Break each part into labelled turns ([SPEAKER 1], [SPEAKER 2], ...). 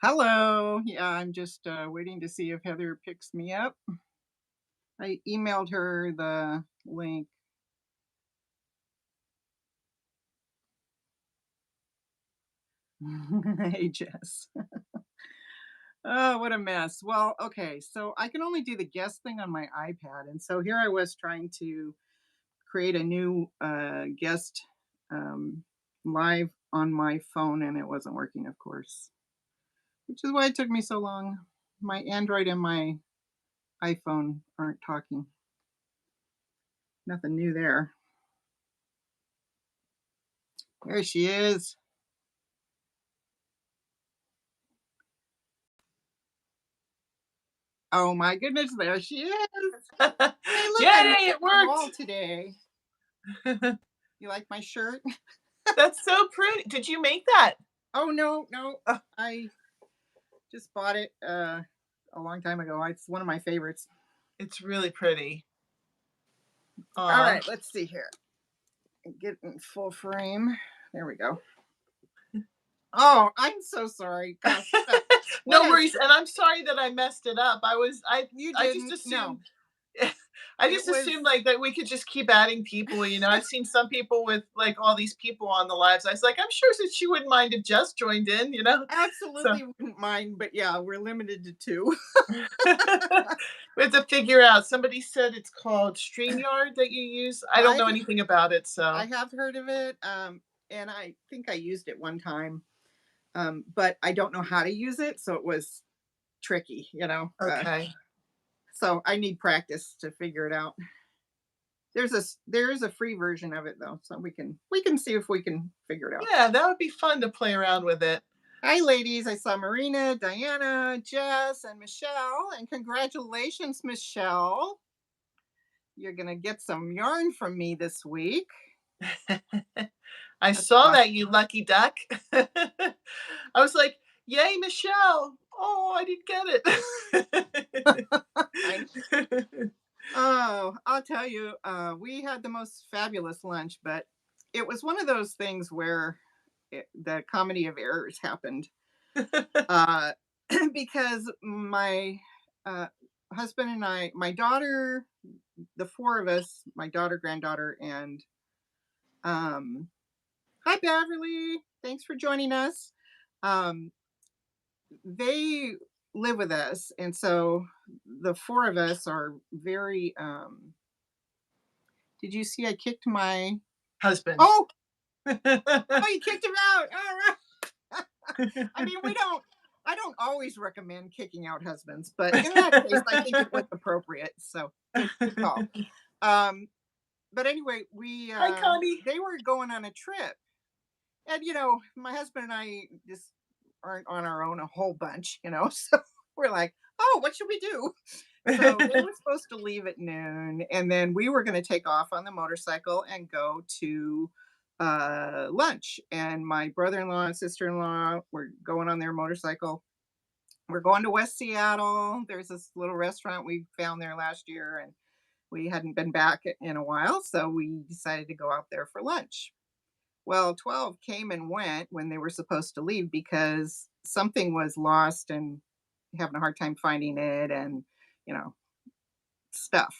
[SPEAKER 1] Hello. Yeah, I'm just waiting to see if Heather picks me up. I emailed her the link. Hey, Jess. Oh, what a mess. Well, okay. So I can only do the guest thing on my iPad. And so here I was trying to create a new guest um, live on my phone, and it wasn't working, of course, which is why it took me so long. My Android and my iPhone aren't talking. Nothing new there. There she is. Oh my goodness, there she is. Hey, look, I'm
[SPEAKER 2] Yay, it
[SPEAKER 1] on the wall
[SPEAKER 2] worked.
[SPEAKER 1] today. You like my shirt?
[SPEAKER 2] That's so pretty. Did you make that?
[SPEAKER 1] Oh no, no.
[SPEAKER 2] Oh,
[SPEAKER 1] I just bought it a long time ago. It's one of my favorites.
[SPEAKER 2] it's really pretty.
[SPEAKER 1] All
[SPEAKER 2] Aw.
[SPEAKER 1] right, let's see here. Get in full frame. There we go. Oh, I'm so sorry. Gosh, what
[SPEAKER 2] No
[SPEAKER 1] a
[SPEAKER 2] worries, and I'm sorry that I messed it up.
[SPEAKER 1] you
[SPEAKER 2] I just
[SPEAKER 1] didn't. No,
[SPEAKER 2] assumed I
[SPEAKER 1] it
[SPEAKER 2] just
[SPEAKER 1] was.
[SPEAKER 2] assumed, like, that we could just keep adding people, I've seen some people with, like, all these people on the lives. I was like, "I'm sure that she wouldn't mind if Jess joined in?" So
[SPEAKER 1] Absolutely wouldn't mind, but yeah, we're limited to two.
[SPEAKER 2] we have to figure out. Somebody said it's called StreamYard that you use. I don't
[SPEAKER 1] I
[SPEAKER 2] know anything about it,
[SPEAKER 1] I
[SPEAKER 2] so
[SPEAKER 1] have heard of it, and I think I used it one time, but I don't know how to use it, so it was tricky.
[SPEAKER 2] okay.
[SPEAKER 1] So I need practice to figure it out. There is a free version of it though, so we can see if we can figure it out.
[SPEAKER 2] Yeah, that would be fun to play around with it.
[SPEAKER 1] Hi, ladies! I saw Marina, Diana, Jess, and Michelle, and congratulations, Michelle! You're gonna get some yarn from me this week.
[SPEAKER 2] I
[SPEAKER 1] That's
[SPEAKER 2] saw
[SPEAKER 1] awesome.
[SPEAKER 2] that, you lucky duck. I was like, "Yay, Michelle." Oh, I didn't
[SPEAKER 1] I
[SPEAKER 2] get it.
[SPEAKER 1] Oh, I'll tell you, we had the most fabulous lunch, but it was one of those things where the comedy of errors happened. Uh, because my uh, husband and I, my daughter, the four of us, my daughter, granddaughter, and um, hi, Beverly. Thanks for joining us. Um, they live with us. And so the four of us are very, did you see I kicked my
[SPEAKER 2] Husband.
[SPEAKER 1] Oh, oh, you kicked him out. All right. I mean, I don't always recommend kicking out husbands, but in that case, I think it was appropriate. So good call. Um, but anyway,
[SPEAKER 2] Hi, Connie.
[SPEAKER 1] they were going on a trip, and my husband and I just aren't on our own a whole bunch. So we're like, oh, what should we do? So they were supposed to leave at noon, and then we were going to take off on the motorcycle and go to lunch. And my brother-in-law and sister-in-law were going on their motorcycle. We're going to West Seattle. There's this little restaurant we found there last year, and we hadn't been back in a while, so we decided to go out there for lunch. Well, 12 came and went when they were supposed to leave because something was lost and having a hard time finding it, and you know stuff.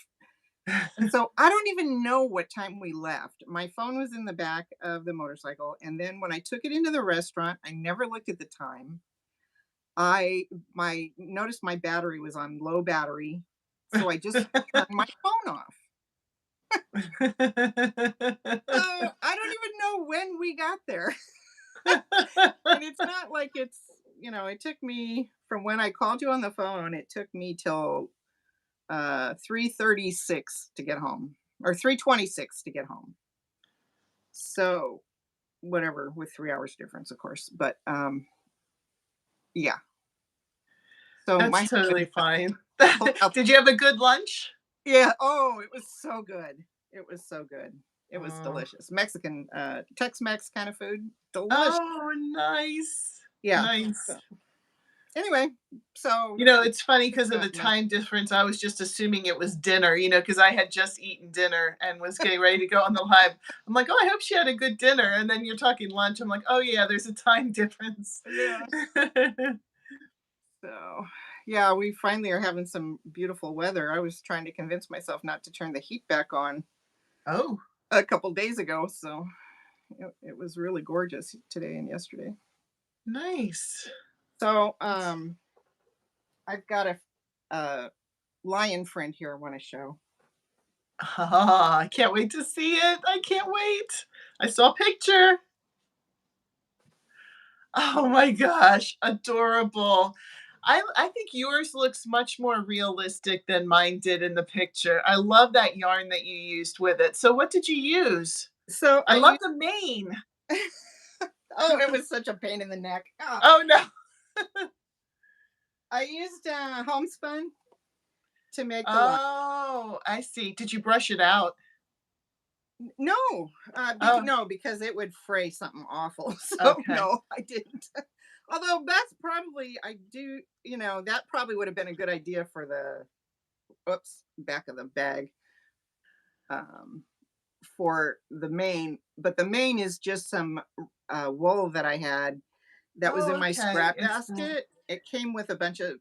[SPEAKER 1] And so I don't even know what time we left. My phone was in the back of the motorcycle. And then when I took it into the restaurant, I never looked at the time. I my noticed my battery was on low battery. So I just turned my phone off. So I don't even know when we got there. And it's not like it took me from when I called you on the phone, it took me till 3:36 to get home, or 3:26 to get home. So whatever, with 3 hours difference, of course. But yeah. So my
[SPEAKER 2] That's
[SPEAKER 1] husband
[SPEAKER 2] totally fine.
[SPEAKER 1] pulled out.
[SPEAKER 2] Did you have a good lunch?
[SPEAKER 1] Yeah. Oh, it was so good. It was so good. It was
[SPEAKER 2] Oh.
[SPEAKER 1] delicious. Mexican, Tex-Mex kind of food. Delicious.
[SPEAKER 2] Oh, nice.
[SPEAKER 1] Yeah.
[SPEAKER 2] Nice.
[SPEAKER 1] So, Anyway, so
[SPEAKER 2] You know, it's funny
[SPEAKER 1] just
[SPEAKER 2] because of
[SPEAKER 1] got
[SPEAKER 2] the
[SPEAKER 1] messed.
[SPEAKER 2] time difference, I was just assuming it was dinner, because I had just eaten dinner and was getting ready to go on the live. I'm like, "Oh, I hope she had a good dinner," and then you're talking lunch, I'm like, "Oh, yeah, there's a time difference."
[SPEAKER 1] Yeah. So, yeah, we finally are having some beautiful weather. I was trying to convince myself not to turn the heat back on
[SPEAKER 2] Oh,
[SPEAKER 1] a couple days ago, so it was really gorgeous today and yesterday.
[SPEAKER 2] nice.
[SPEAKER 1] So,
[SPEAKER 2] That's
[SPEAKER 1] I've got a lion friend here I want to show.
[SPEAKER 2] ah, I can't wait to see it. I can't wait. I saw a picture. Oh my gosh, adorable. I think yours looks much more realistic than mine did in the picture. I love that yarn that you used with it. So what did you use?
[SPEAKER 1] So
[SPEAKER 2] I
[SPEAKER 1] I
[SPEAKER 2] love
[SPEAKER 1] used
[SPEAKER 2] the mane.
[SPEAKER 1] oh, it was such a pain in the neck. Ah,
[SPEAKER 2] Oh no.
[SPEAKER 1] I used homespun to make the line.
[SPEAKER 2] Oh, I see. Did you brush it out?
[SPEAKER 1] No,
[SPEAKER 2] Oh,
[SPEAKER 1] no, because it would fray something awful. So
[SPEAKER 2] okay.
[SPEAKER 1] no, I didn't. Although that's probably I do, that probably would have been a good idea for the oops back of the bag um, for the mane. But the mane is just some wool that I had that was in
[SPEAKER 2] Oh,
[SPEAKER 1] my
[SPEAKER 2] okay.
[SPEAKER 1] scrap basket. It came with a bunch of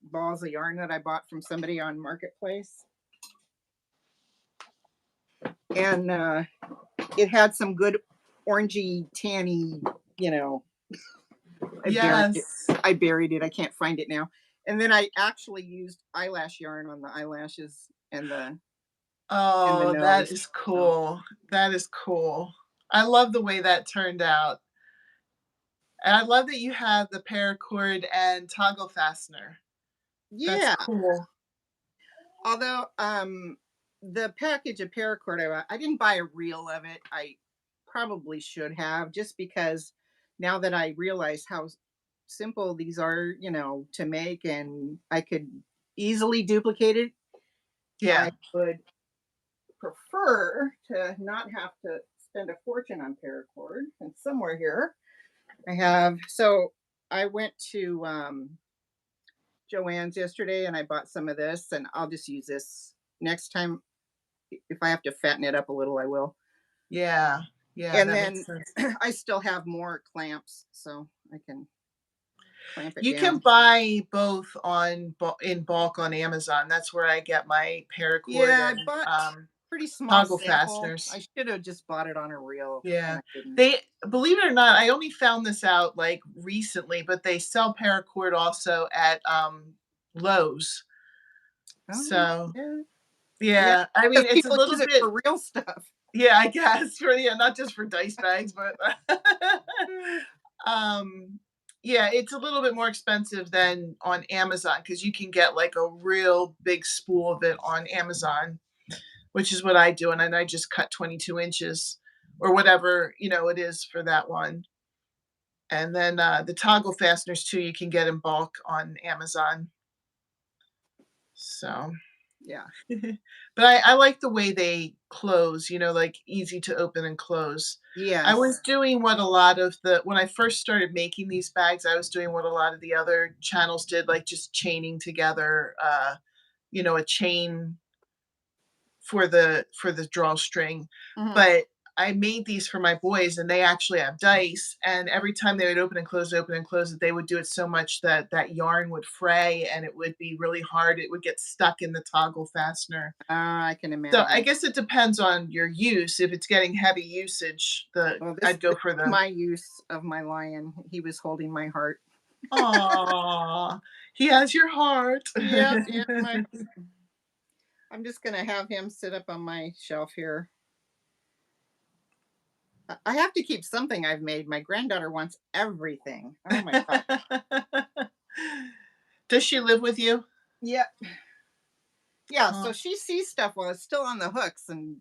[SPEAKER 1] balls of yarn that I bought from somebody on Marketplace, and it had some good orangey, tanny, you know, I buried it.
[SPEAKER 2] Yes.
[SPEAKER 1] I buried it. I can't find it now. And then I actually used eyelash yarn on the eyelashes and the
[SPEAKER 2] Oh, that
[SPEAKER 1] nose.
[SPEAKER 2] is
[SPEAKER 1] So
[SPEAKER 2] cool. That is cool. I love the way that turned out. And I love that you have the paracord and toggle fastener. That's
[SPEAKER 1] yeah.
[SPEAKER 2] cool.
[SPEAKER 1] Although the package of paracord I didn't buy a reel of it. I probably should have just because now that I realize how simple these are, to make and I could easily duplicate it, I
[SPEAKER 2] Yeah.
[SPEAKER 1] would prefer to not have to spend a fortune on paracord. And somewhere here I have. So I went to Joann's yesterday and I bought some of this, and I'll just use this next time. If I have to fatten it up a little, I will.
[SPEAKER 2] Yeah. Yeah,
[SPEAKER 1] And
[SPEAKER 2] that makes
[SPEAKER 1] then
[SPEAKER 2] sense.
[SPEAKER 1] I still have more clamps, so I can clamp it
[SPEAKER 2] You can
[SPEAKER 1] down.
[SPEAKER 2] buy both in bulk on Amazon. That's where I get my paracord
[SPEAKER 1] Yeah, I
[SPEAKER 2] and,
[SPEAKER 1] bought pretty small
[SPEAKER 2] toggle
[SPEAKER 1] sample.
[SPEAKER 2] fasteners.
[SPEAKER 1] I should have just bought it on a reel, and
[SPEAKER 2] Yeah.
[SPEAKER 1] I didn't.
[SPEAKER 2] They believe it or not, I only found this out, like, recently, but they sell paracord also at, Lowe's.
[SPEAKER 1] Oh,
[SPEAKER 2] So,
[SPEAKER 1] yeah. Yeah,
[SPEAKER 2] yeah, I mean,
[SPEAKER 1] because
[SPEAKER 2] it's a
[SPEAKER 1] people use
[SPEAKER 2] little
[SPEAKER 1] it
[SPEAKER 2] bit
[SPEAKER 1] for real stuff.
[SPEAKER 2] yeah, I guess, for yeah, not just for dice bags, but
[SPEAKER 1] Mm.
[SPEAKER 2] um, yeah, it's a little bit more expensive than on Amazon because you can get, like, a real big spool of it on Amazon, which is what I do, and then I just cut 22 inches or whatever, it is for that one. And then, the toggle fasteners too, you can get in bulk on Amazon. So,
[SPEAKER 1] Yeah.
[SPEAKER 2] but I like the way they close, like, easy to open and close. I
[SPEAKER 1] Yes.
[SPEAKER 2] was doing what a lot of the when I first started making these bags, I was doing what a lot of the other channels did, like, just chaining together, a chain for the drawstring.
[SPEAKER 1] Mhm.
[SPEAKER 2] But I made these for my boys and they actually have dice, and every time they would open and close it, they would do it so much that that yarn would fray and it would be really hard. It would get stuck in the toggle fastener.
[SPEAKER 1] I can
[SPEAKER 2] So I
[SPEAKER 1] imagine.
[SPEAKER 2] guess it depends on your use. If it's getting heavy usage, the
[SPEAKER 1] Well, this
[SPEAKER 2] I'd go
[SPEAKER 1] is
[SPEAKER 2] for the
[SPEAKER 1] my use of my lion. He was holding my heart.
[SPEAKER 2] aw, he has your heart.
[SPEAKER 1] Yep, yep. I'm just gonna have him sit up on my shelf here. I have to keep something I've made. My granddaughter wants everything. Oh my god.
[SPEAKER 2] Does she live with you?
[SPEAKER 1] Yep. Yeah. So
[SPEAKER 2] Oh,
[SPEAKER 1] she sees stuff while it's still on the hooks, and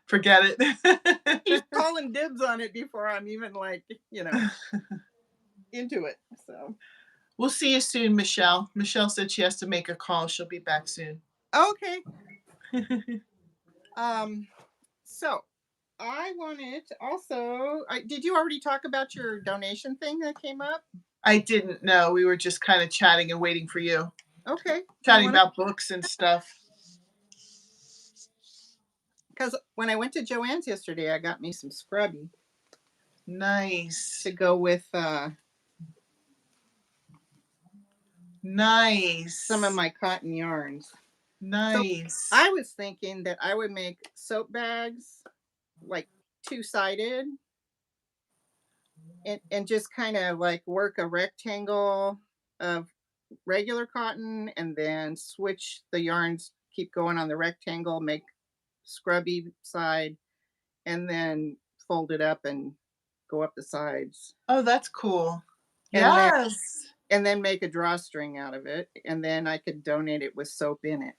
[SPEAKER 2] forget
[SPEAKER 1] she's
[SPEAKER 2] it.
[SPEAKER 1] calling dibs on it before I'm even like, into it. So
[SPEAKER 2] We'll see you soon, Michelle. Michelle said she has to make a call. She'll be back soon.
[SPEAKER 1] okay. Um. So I wanted to also. Did you already talk about your donation thing that came up?
[SPEAKER 2] I didn't know. We were just kinda chatting and waiting for you.
[SPEAKER 1] Okay. Do you
[SPEAKER 2] Chatting
[SPEAKER 1] want to?
[SPEAKER 2] about books and stuff.
[SPEAKER 1] Because when I went to Joann's yesterday, I got me some scrubby to
[SPEAKER 2] Nice.
[SPEAKER 1] go with some of
[SPEAKER 2] Nice.
[SPEAKER 1] my cotton yarns. So
[SPEAKER 2] Nice.
[SPEAKER 1] I was thinking that I would make soap bags like two-sided and just kind of like work a rectangle of regular cotton and then switch the yarns, keep going on the rectangle, make scrubby side, and then fold it up and go up the sides.
[SPEAKER 2] Oh, that's cool.
[SPEAKER 1] And then
[SPEAKER 2] Yes.
[SPEAKER 1] make a drawstring out of it, and then I could donate it with soap in it.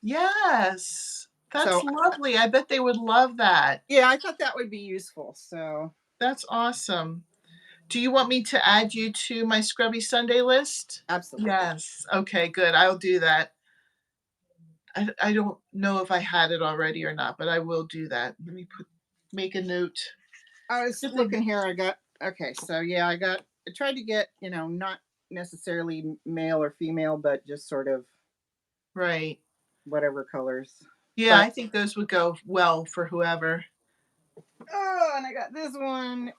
[SPEAKER 2] Yes. That's
[SPEAKER 1] So
[SPEAKER 2] lovely. I bet they would love that.
[SPEAKER 1] yeah, I thought that would be useful. So
[SPEAKER 2] That's awesome. Do you want me to add you to my Scrubby Sunday list?
[SPEAKER 1] absolutely.
[SPEAKER 2] Yes. Okay, good. I'll do that. I don't know if I had it already or not, but I will do that. Let me make a note.
[SPEAKER 1] I was
[SPEAKER 2] Good thing.
[SPEAKER 1] looking here. I got okay. So yeah, I tried to get not necessarily male or female, but just sort of
[SPEAKER 2] Right.
[SPEAKER 1] whatever colors.
[SPEAKER 2] Yeah,
[SPEAKER 1] But
[SPEAKER 2] I think those would go well for whoever.
[SPEAKER 1] oh, and I got this one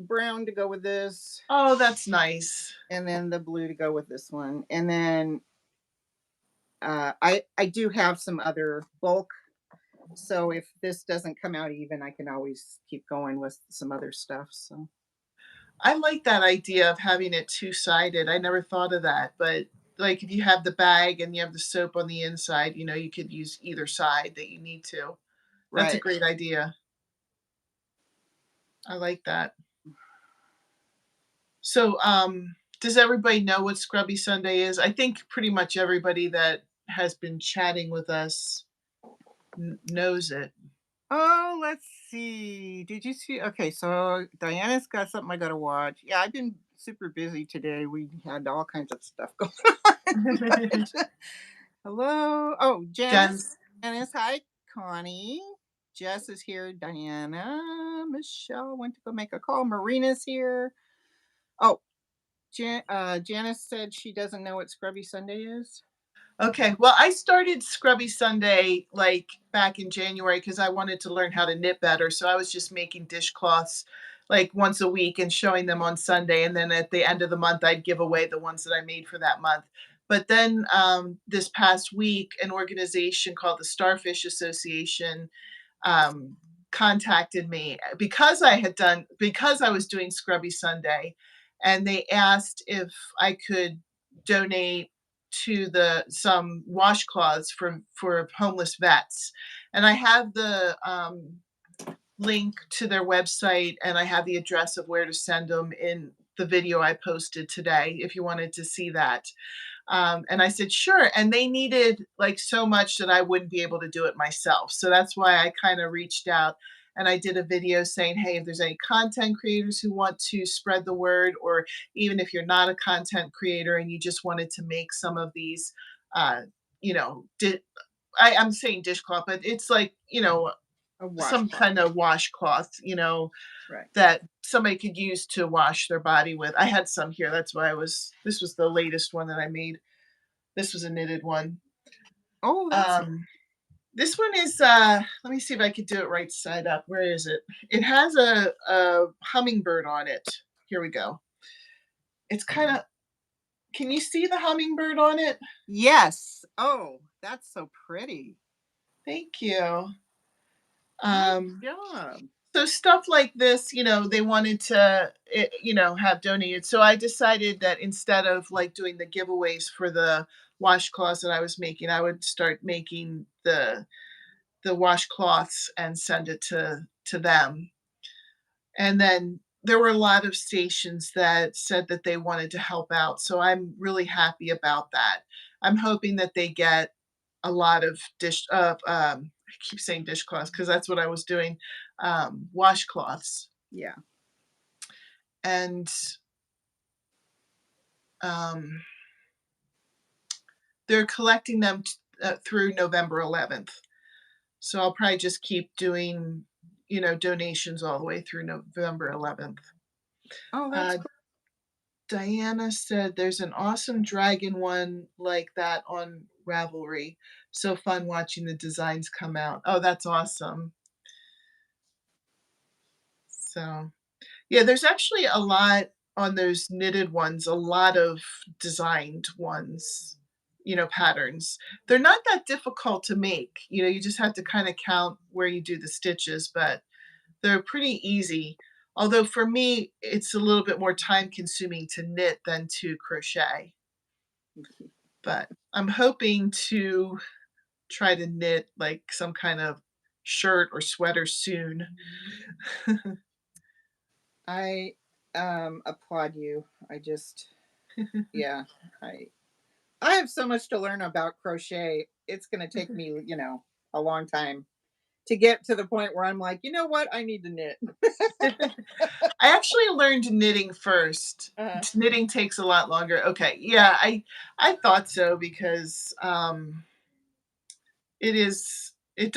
[SPEAKER 1] brown to go with this,
[SPEAKER 2] Oh, that's nice.
[SPEAKER 1] and then the blue to go with this one, and then I do have some other bulk. So if this doesn't come out even, I can always keep going with some other stuff. So
[SPEAKER 2] I like that idea of having it two-sided. I never thought of that, but like if you have the bag and you have the soap on the inside, you could use either side that you need to. That's a
[SPEAKER 1] right.
[SPEAKER 2] great idea. I like that. So, does everybody know what Scrubby Sunday is? I think pretty much everybody that has been chatting with us knows it.
[SPEAKER 1] Oh, let's see. Did you see? Okay, so Diana's got something I got to watch. Yeah, I've been super busy today. We had all kinds of stuff going on. Hello. Oh, Janice.
[SPEAKER 2] Jen's.
[SPEAKER 1] Janice. Hi, Connie. Jess is here. Diana. Michelle went to go make a call. Marina's here. Oh, Janice said she doesn't know what Scrubby Sunday is.
[SPEAKER 2] Okay, well, I started Scrubby Sunday like back in January because I wanted to learn how to knit better. So I was just making dishcloths like once a week and showing them on Sunday. And then at the end of the month, I'd give away the ones that I made for that month. But then this past week, an organization called the Starfish Association um, contacted me because I was doing Scrubby Sunday, and they asked if I could donate to the some washcloths for homeless vets, and I have the link to their website and I have the address of where to send them in the video I posted today if you wanted to see that. And I said, sure. And they needed like so much that I wouldn't be able to do it myself. So that's why I kind of reached out and I did a video saying, hey, if there's any content creators who want to spread the word, or even if you're not a content creator and you just wanted to make some of these, uh, you know, I'm saying dishcloth, but it's like,
[SPEAKER 1] A
[SPEAKER 2] some
[SPEAKER 1] washcloth.
[SPEAKER 2] kind of washcloth,
[SPEAKER 1] Right.
[SPEAKER 2] that somebody could use to wash their body with. I had some here. That's why this was the latest one that I made. This was a knitted one.
[SPEAKER 1] Oh, that's
[SPEAKER 2] Um, this one is, let me see if I could do it right side up. Where is it? It has a hummingbird on it. Here we go. It's kind of, can you see the hummingbird on it?
[SPEAKER 1] yes. Oh, that's so pretty.
[SPEAKER 2] Thank you.
[SPEAKER 1] Nice
[SPEAKER 2] Um,
[SPEAKER 1] job.
[SPEAKER 2] so stuff like this, they wanted to, have donated. So I decided that instead of like doing the giveaways for the washcloths that I was making, I would start making the washcloths and send it to them. And then there were a lot of stations that said that they wanted to help out. So I'm really happy about that. I'm hoping that they get a lot of I keep saying dishcloths because that's what I was doing, washcloths.
[SPEAKER 1] Yeah.
[SPEAKER 2] And um, they're collecting them through November 11th. So I'll probably just keep doing, donations all the way through November 11th.
[SPEAKER 1] Oh, that's
[SPEAKER 2] Uh,
[SPEAKER 1] cool.
[SPEAKER 2] Diana said there's an awesome dragon one like that on Ravelry. So fun watching the designs come out. Oh, that's awesome. So, yeah, there's actually a lot on those knitted ones, a lot of designed ones, patterns. They're not that difficult to make. You just have to kind of count where you do the stitches, but they're pretty easy. Although for me, it's a little bit more time consuming to knit than to crochet. But I'm hoping to try to knit like some kind of shirt or sweater soon.
[SPEAKER 1] I applaud you. I just yeah, I I have so much to learn about crochet. It's going to take me, a long time to get to the point where I'm like, you know what? I need to knit.
[SPEAKER 2] I actually learned knitting first.
[SPEAKER 1] Uh,
[SPEAKER 2] Knitting takes a lot longer. Okay, yeah, I thought so because it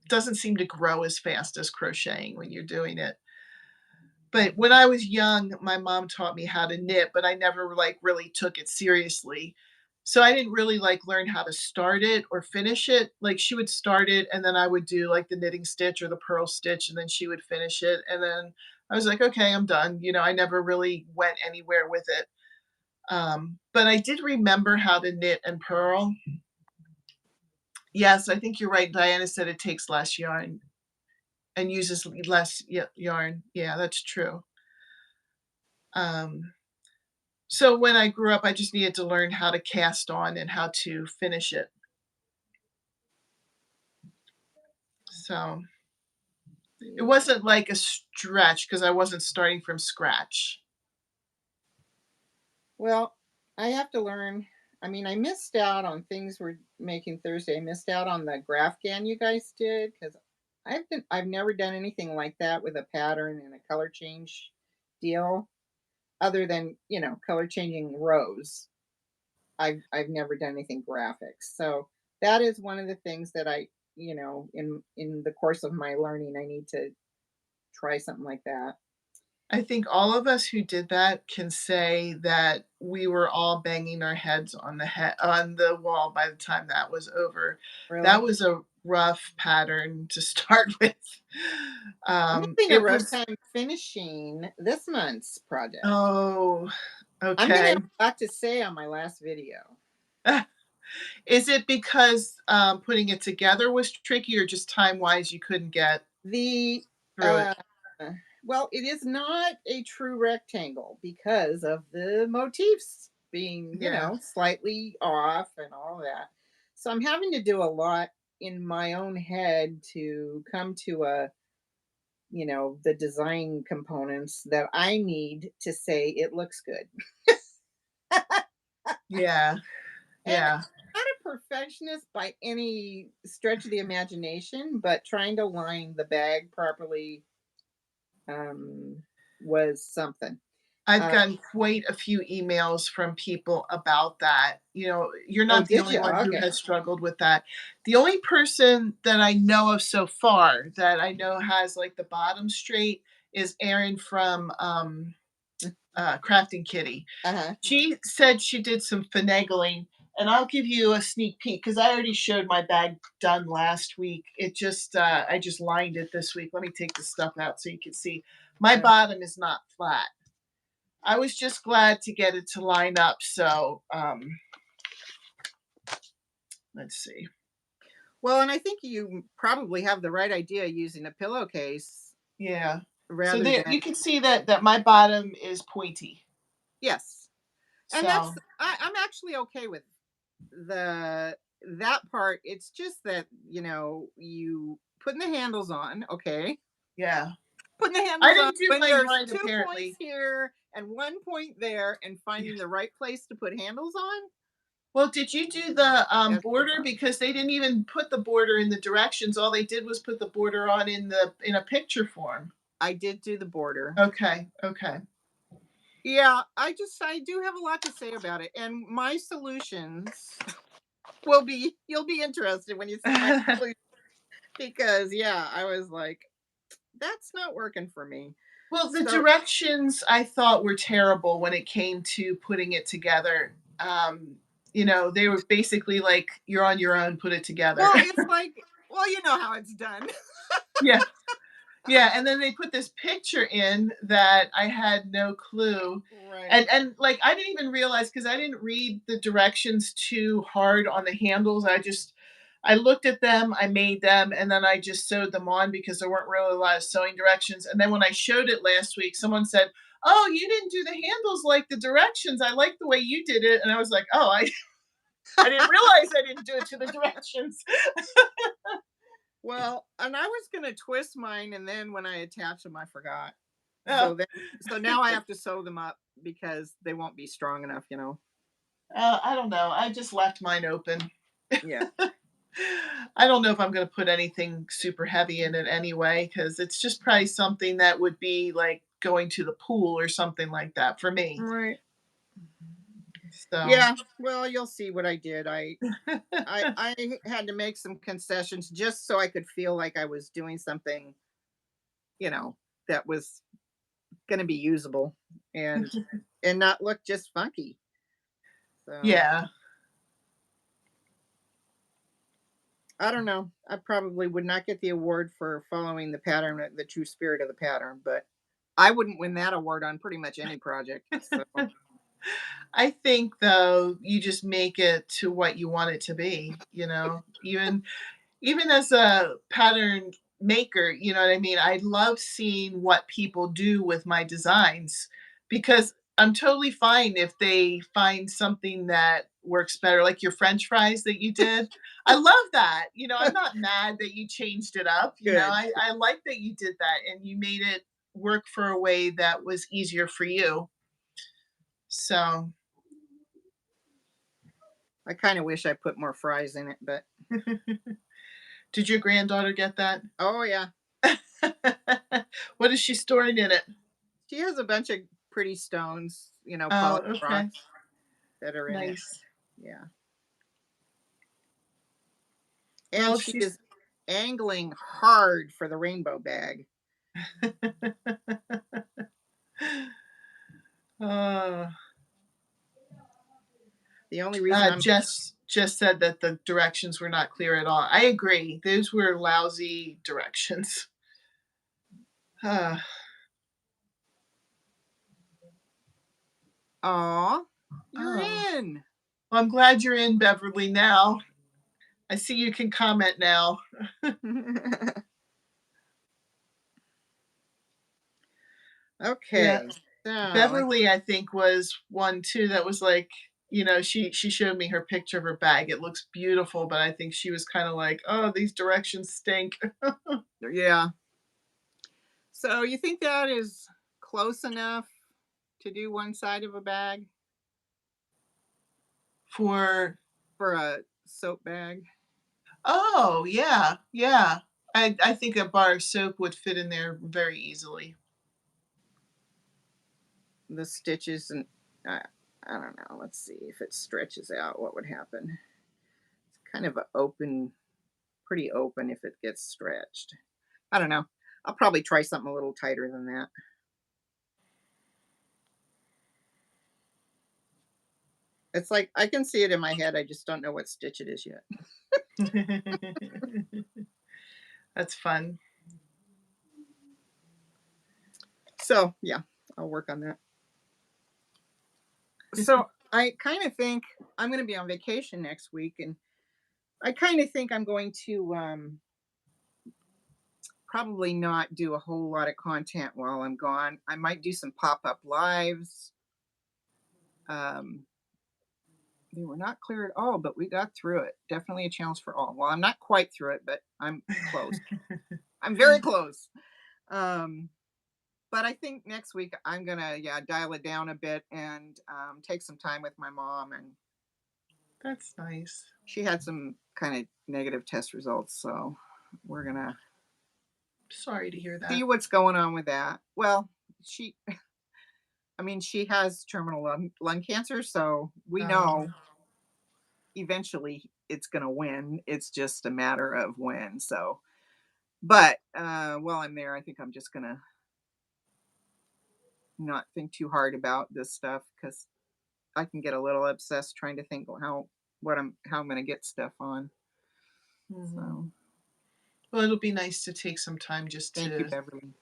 [SPEAKER 2] doesn't seem to grow as fast as crocheting when you're doing it. But when I was young, my mom taught me how to knit, but I never like really took it seriously. So I didn't really like learn how to start it or finish it. Like she would start it and then I would do like the knitting stitch or the purl stitch and then she would finish it and then I was like, okay, I'm done. I never really went anywhere with it. But I did remember how to knit and purl. Yes, I think you're right. Diana said it takes less yarn and uses less yarn. Yeah, that's true. Um, So when I grew up, I just needed to learn how to cast on and how to finish it. So it
[SPEAKER 1] yeah.
[SPEAKER 2] wasn't like a stretch because I wasn't starting from scratch.
[SPEAKER 1] Well, I have to learn. I mean, I missed out on things we're making Thursday. I missed out on the graph gan you guys did because I've never done anything like that with a pattern and a color change deal other than, color changing rows. I've never done anything graphics. So that is one of the things that in the course of my learning, I need to try something like that.
[SPEAKER 2] I think all of us who did that can say that we were all banging our heads on the wall by the time that was over. That
[SPEAKER 1] Really,
[SPEAKER 2] was a rough pattern to start with.
[SPEAKER 1] I'm having a
[SPEAKER 2] It
[SPEAKER 1] rough
[SPEAKER 2] was
[SPEAKER 1] time finishing this month's project.
[SPEAKER 2] oh,
[SPEAKER 1] I'm gonna have
[SPEAKER 2] okay.
[SPEAKER 1] a lot to say on my last video.
[SPEAKER 2] Is it because, putting it together was tricky or just time-wise you couldn't get
[SPEAKER 1] The
[SPEAKER 2] through it?
[SPEAKER 1] uh, well, it is not a true rectangle because of the motifs being,
[SPEAKER 2] Yeah.
[SPEAKER 1] slightly off and all that. So I'm having to do a lot in my own head to come to the design components that I need to say it looks good.
[SPEAKER 2] Yeah.
[SPEAKER 1] And
[SPEAKER 2] Yeah.
[SPEAKER 1] not a perfectionist by any stretch of the imagination, but trying to line the bag properly um, was something.
[SPEAKER 2] I've
[SPEAKER 1] Uh,
[SPEAKER 2] gotten quite a few emails from people about that. You're
[SPEAKER 1] oh,
[SPEAKER 2] not the
[SPEAKER 1] did
[SPEAKER 2] only
[SPEAKER 1] you?
[SPEAKER 2] one who
[SPEAKER 1] Okay.
[SPEAKER 2] has struggled with that. The only person that I know of so far that I know has, like, the bottom straight is Erin from, Crafting Kitty.
[SPEAKER 1] Uh-huh.
[SPEAKER 2] She said she did some finagling, and I'll give you a sneak peek because I already showed my bag done last week. I just lined it this week. Let me take the stuff out so you can see. My
[SPEAKER 1] Uh,
[SPEAKER 2] bottom is not flat. I was just glad to get it to line up. So let's see.
[SPEAKER 1] well, and I think you probably have the right idea using a pillowcase
[SPEAKER 2] Yeah. So
[SPEAKER 1] rather
[SPEAKER 2] there
[SPEAKER 1] than
[SPEAKER 2] you can see that my bottom is pointy.
[SPEAKER 1] yes. And
[SPEAKER 2] So
[SPEAKER 1] I'm actually okay with the that part. It's just that, you putting the handles on, okay?
[SPEAKER 2] yeah.
[SPEAKER 1] Putting the
[SPEAKER 2] I
[SPEAKER 1] handles on
[SPEAKER 2] didn't do
[SPEAKER 1] when
[SPEAKER 2] my
[SPEAKER 1] there's
[SPEAKER 2] yarn
[SPEAKER 1] 2 points
[SPEAKER 2] apparently.
[SPEAKER 1] here and 1 point there and
[SPEAKER 2] Yeah.
[SPEAKER 1] finding the right place to put handles on,
[SPEAKER 2] Well, did you do the
[SPEAKER 1] that's the
[SPEAKER 2] border?
[SPEAKER 1] problem.
[SPEAKER 2] Because they didn't even put the border in the directions. All they did was put the border on in a picture form.
[SPEAKER 1] I did do the border.
[SPEAKER 2] Okay, okay.
[SPEAKER 1] Yeah, I do have a lot to say about it, and my solutions will be you'll be interested when you see my solution because, yeah, I was like, "That's not working for me."
[SPEAKER 2] Well, the
[SPEAKER 1] So,
[SPEAKER 2] directions I thought were terrible when it came to putting it together. They were basically like, "You're on your own, put it together."
[SPEAKER 1] well, it's like, well, you know how it's done.
[SPEAKER 2] Yeah. Yeah, and then they put this picture in that I had no clue.
[SPEAKER 1] Right.
[SPEAKER 2] And like I didn't even realize because I didn't read the directions too hard on the handles. I looked at them, I made them, and then I just sewed them on because there weren't really a lot of sewing directions. And then when I showed it last week, someone said, "Oh, you didn't do the handles like the directions. I like the way you did it." And I was like, "Oh, I didn't realize I didn't do it to the directions."
[SPEAKER 1] Well, and I was gonna twist mine, and then when I attach them, I forgot.
[SPEAKER 2] Oh,
[SPEAKER 1] So now I have to sew them up because they won't be strong enough, you know.
[SPEAKER 2] I don't know. I just left mine open.
[SPEAKER 1] Yeah.
[SPEAKER 2] I don't know if I'm gonna put anything super heavy in it anyway, because it's just probably something that would be like going to the pool or something like that for me.
[SPEAKER 1] Right.
[SPEAKER 2] So
[SPEAKER 1] Yeah. Well, you'll see what I did. I had to make some concessions just so I could feel like I was doing something, you know, that was gonna be usable and not look just funky. So
[SPEAKER 2] yeah.
[SPEAKER 1] I don't know. I probably would not get the award for following the pattern, the true spirit of the pattern, but I wouldn't win that award on pretty much any project. So
[SPEAKER 2] I think though you just make it to what you want it to be, even as a pattern maker, you know what I mean? I love seeing what people do with my designs because I'm totally fine if they find something that works better, like your French fries that you did. I love that. I'm not mad that you changed it up.
[SPEAKER 1] good.
[SPEAKER 2] I like that you did that and you made it work for a way that was easier for you. So,
[SPEAKER 1] I kind of wish I put more fries in it, but
[SPEAKER 2] did your granddaughter get that?
[SPEAKER 1] oh yeah,
[SPEAKER 2] What is she storing in it?
[SPEAKER 1] she has a bunch of pretty stones,
[SPEAKER 2] Oh,
[SPEAKER 1] polished
[SPEAKER 2] okay.
[SPEAKER 1] rocks that are in it.
[SPEAKER 2] Nice.
[SPEAKER 1] Yeah,
[SPEAKER 2] Well,
[SPEAKER 1] and
[SPEAKER 2] if
[SPEAKER 1] she
[SPEAKER 2] she's
[SPEAKER 1] is angling hard for the rainbow bag.
[SPEAKER 2] uh,
[SPEAKER 1] The only reason I'm
[SPEAKER 2] Jess just said that the directions were not clear at all. I agree. Those were lousy directions. Uh,
[SPEAKER 1] aw, you're
[SPEAKER 2] oh.
[SPEAKER 1] in.
[SPEAKER 2] Well, I'm glad you're in, Beverly, now. I see you can comment now. Yeah.
[SPEAKER 1] Okay, so
[SPEAKER 2] Beverly, I think, was one too that was like, she showed me her picture of her bag. It looks beautiful, but I think she was kind of like, oh, these directions stink.
[SPEAKER 1] yeah, so you think that is close enough to do one side of a bag
[SPEAKER 2] For
[SPEAKER 1] for a soap bag?
[SPEAKER 2] Oh, yeah, yeah. I think a bar of soap would fit in there very easily.
[SPEAKER 1] The stitches and I, I don't know. Let's see if it stretches out. What would happen? It's kind of a open, pretty open if it gets stretched. I don't know. I'll probably try something a little tighter than that. It's like I can see it in my head. I just don't know what stitch it is yet.
[SPEAKER 2] That's fun.
[SPEAKER 1] So yeah, I'll work on that. So I kind of think I'm going to be on vacation next week, and I kind of think I'm going to probably not do a whole lot of content while I'm gone. I might do some pop up lives. Um, they were not clear at all, but we got through it. Definitely a challenge for all. Well, I'm not quite through it, but I'm close. I'm very close. Um, but I think next week I'm gonna dial it down a bit and take some time with my mom. And
[SPEAKER 2] That's nice.
[SPEAKER 1] she had some kind of negative test results, so we're gonna
[SPEAKER 2] Sorry to hear
[SPEAKER 1] see
[SPEAKER 2] that.
[SPEAKER 1] what's going on with that. Well, she, I mean, she has terminal lung cancer, so we
[SPEAKER 2] Oh,
[SPEAKER 1] know eventually it's gonna win. It's just a matter of when. So, but while I'm there, I think I'm just gonna not think too hard about this stuff because I can get a little obsessed trying to think how I'm gonna get stuff on.
[SPEAKER 2] Mhm.
[SPEAKER 1] So
[SPEAKER 2] Well, it'll be nice to take some time
[SPEAKER 1] thank you, Beverly.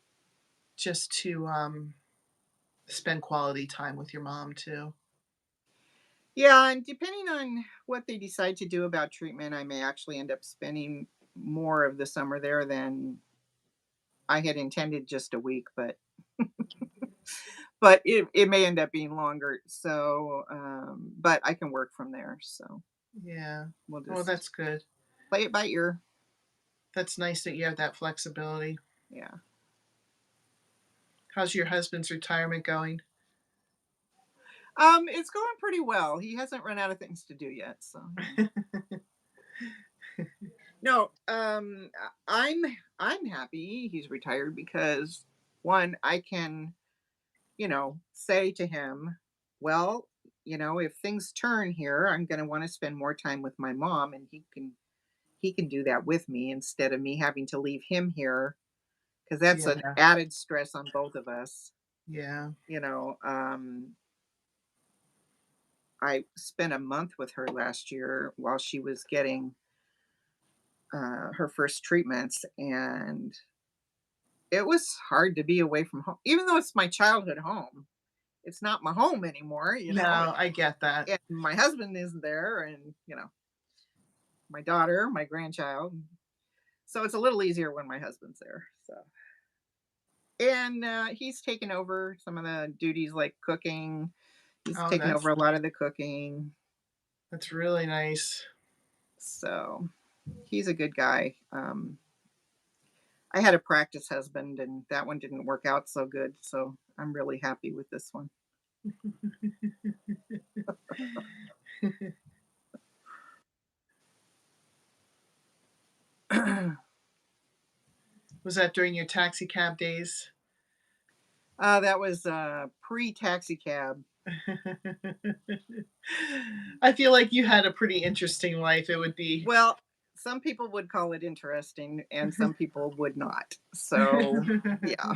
[SPEAKER 2] just to, spend quality time with your mom too.
[SPEAKER 1] Yeah, and depending on what they decide to do about treatment, I may actually end up spending more of the summer there than I had intended, just a week, but it may end up being longer. So, but I can work from there. So
[SPEAKER 2] Yeah.
[SPEAKER 1] we'll
[SPEAKER 2] Well,
[SPEAKER 1] just
[SPEAKER 2] that's good.
[SPEAKER 1] play it by ear.
[SPEAKER 2] That's nice that you have that flexibility.
[SPEAKER 1] Yeah.
[SPEAKER 2] How's your husband's retirement going?
[SPEAKER 1] It's going pretty well. He hasn't run out of things to do yet. So yeah. No, I'm happy he's retired because one, I can, say to him, well, if things turn here, I'm going to want to spend more time with my mom, and he can do that with me instead of me having to leave him here because that's an
[SPEAKER 2] Yeah,
[SPEAKER 1] added stress on both of us.
[SPEAKER 2] yeah.
[SPEAKER 1] You know, I spent a month with her last year while she was getting her first treatments, and it was hard to be away from home, even though it's my childhood home. It's not my home anymore.
[SPEAKER 2] No, I get that.
[SPEAKER 1] And my husband isn't there, and my daughter, my grandchild. So it's a little easier when my husband's there. So, and he's taken over some of the duties like cooking. He's
[SPEAKER 2] Oh,
[SPEAKER 1] taken over a lot of the cooking.
[SPEAKER 2] that's really nice.
[SPEAKER 1] So he's a good guy. I had a practice husband, and that one didn't work out so good. So I'm really happy with this one.
[SPEAKER 2] Was that during your taxi cab days?
[SPEAKER 1] That was pre taxi cab.
[SPEAKER 2] I feel like you had a pretty interesting life. It would be.
[SPEAKER 1] Well, some people would call it interesting, and some people would not. So yeah,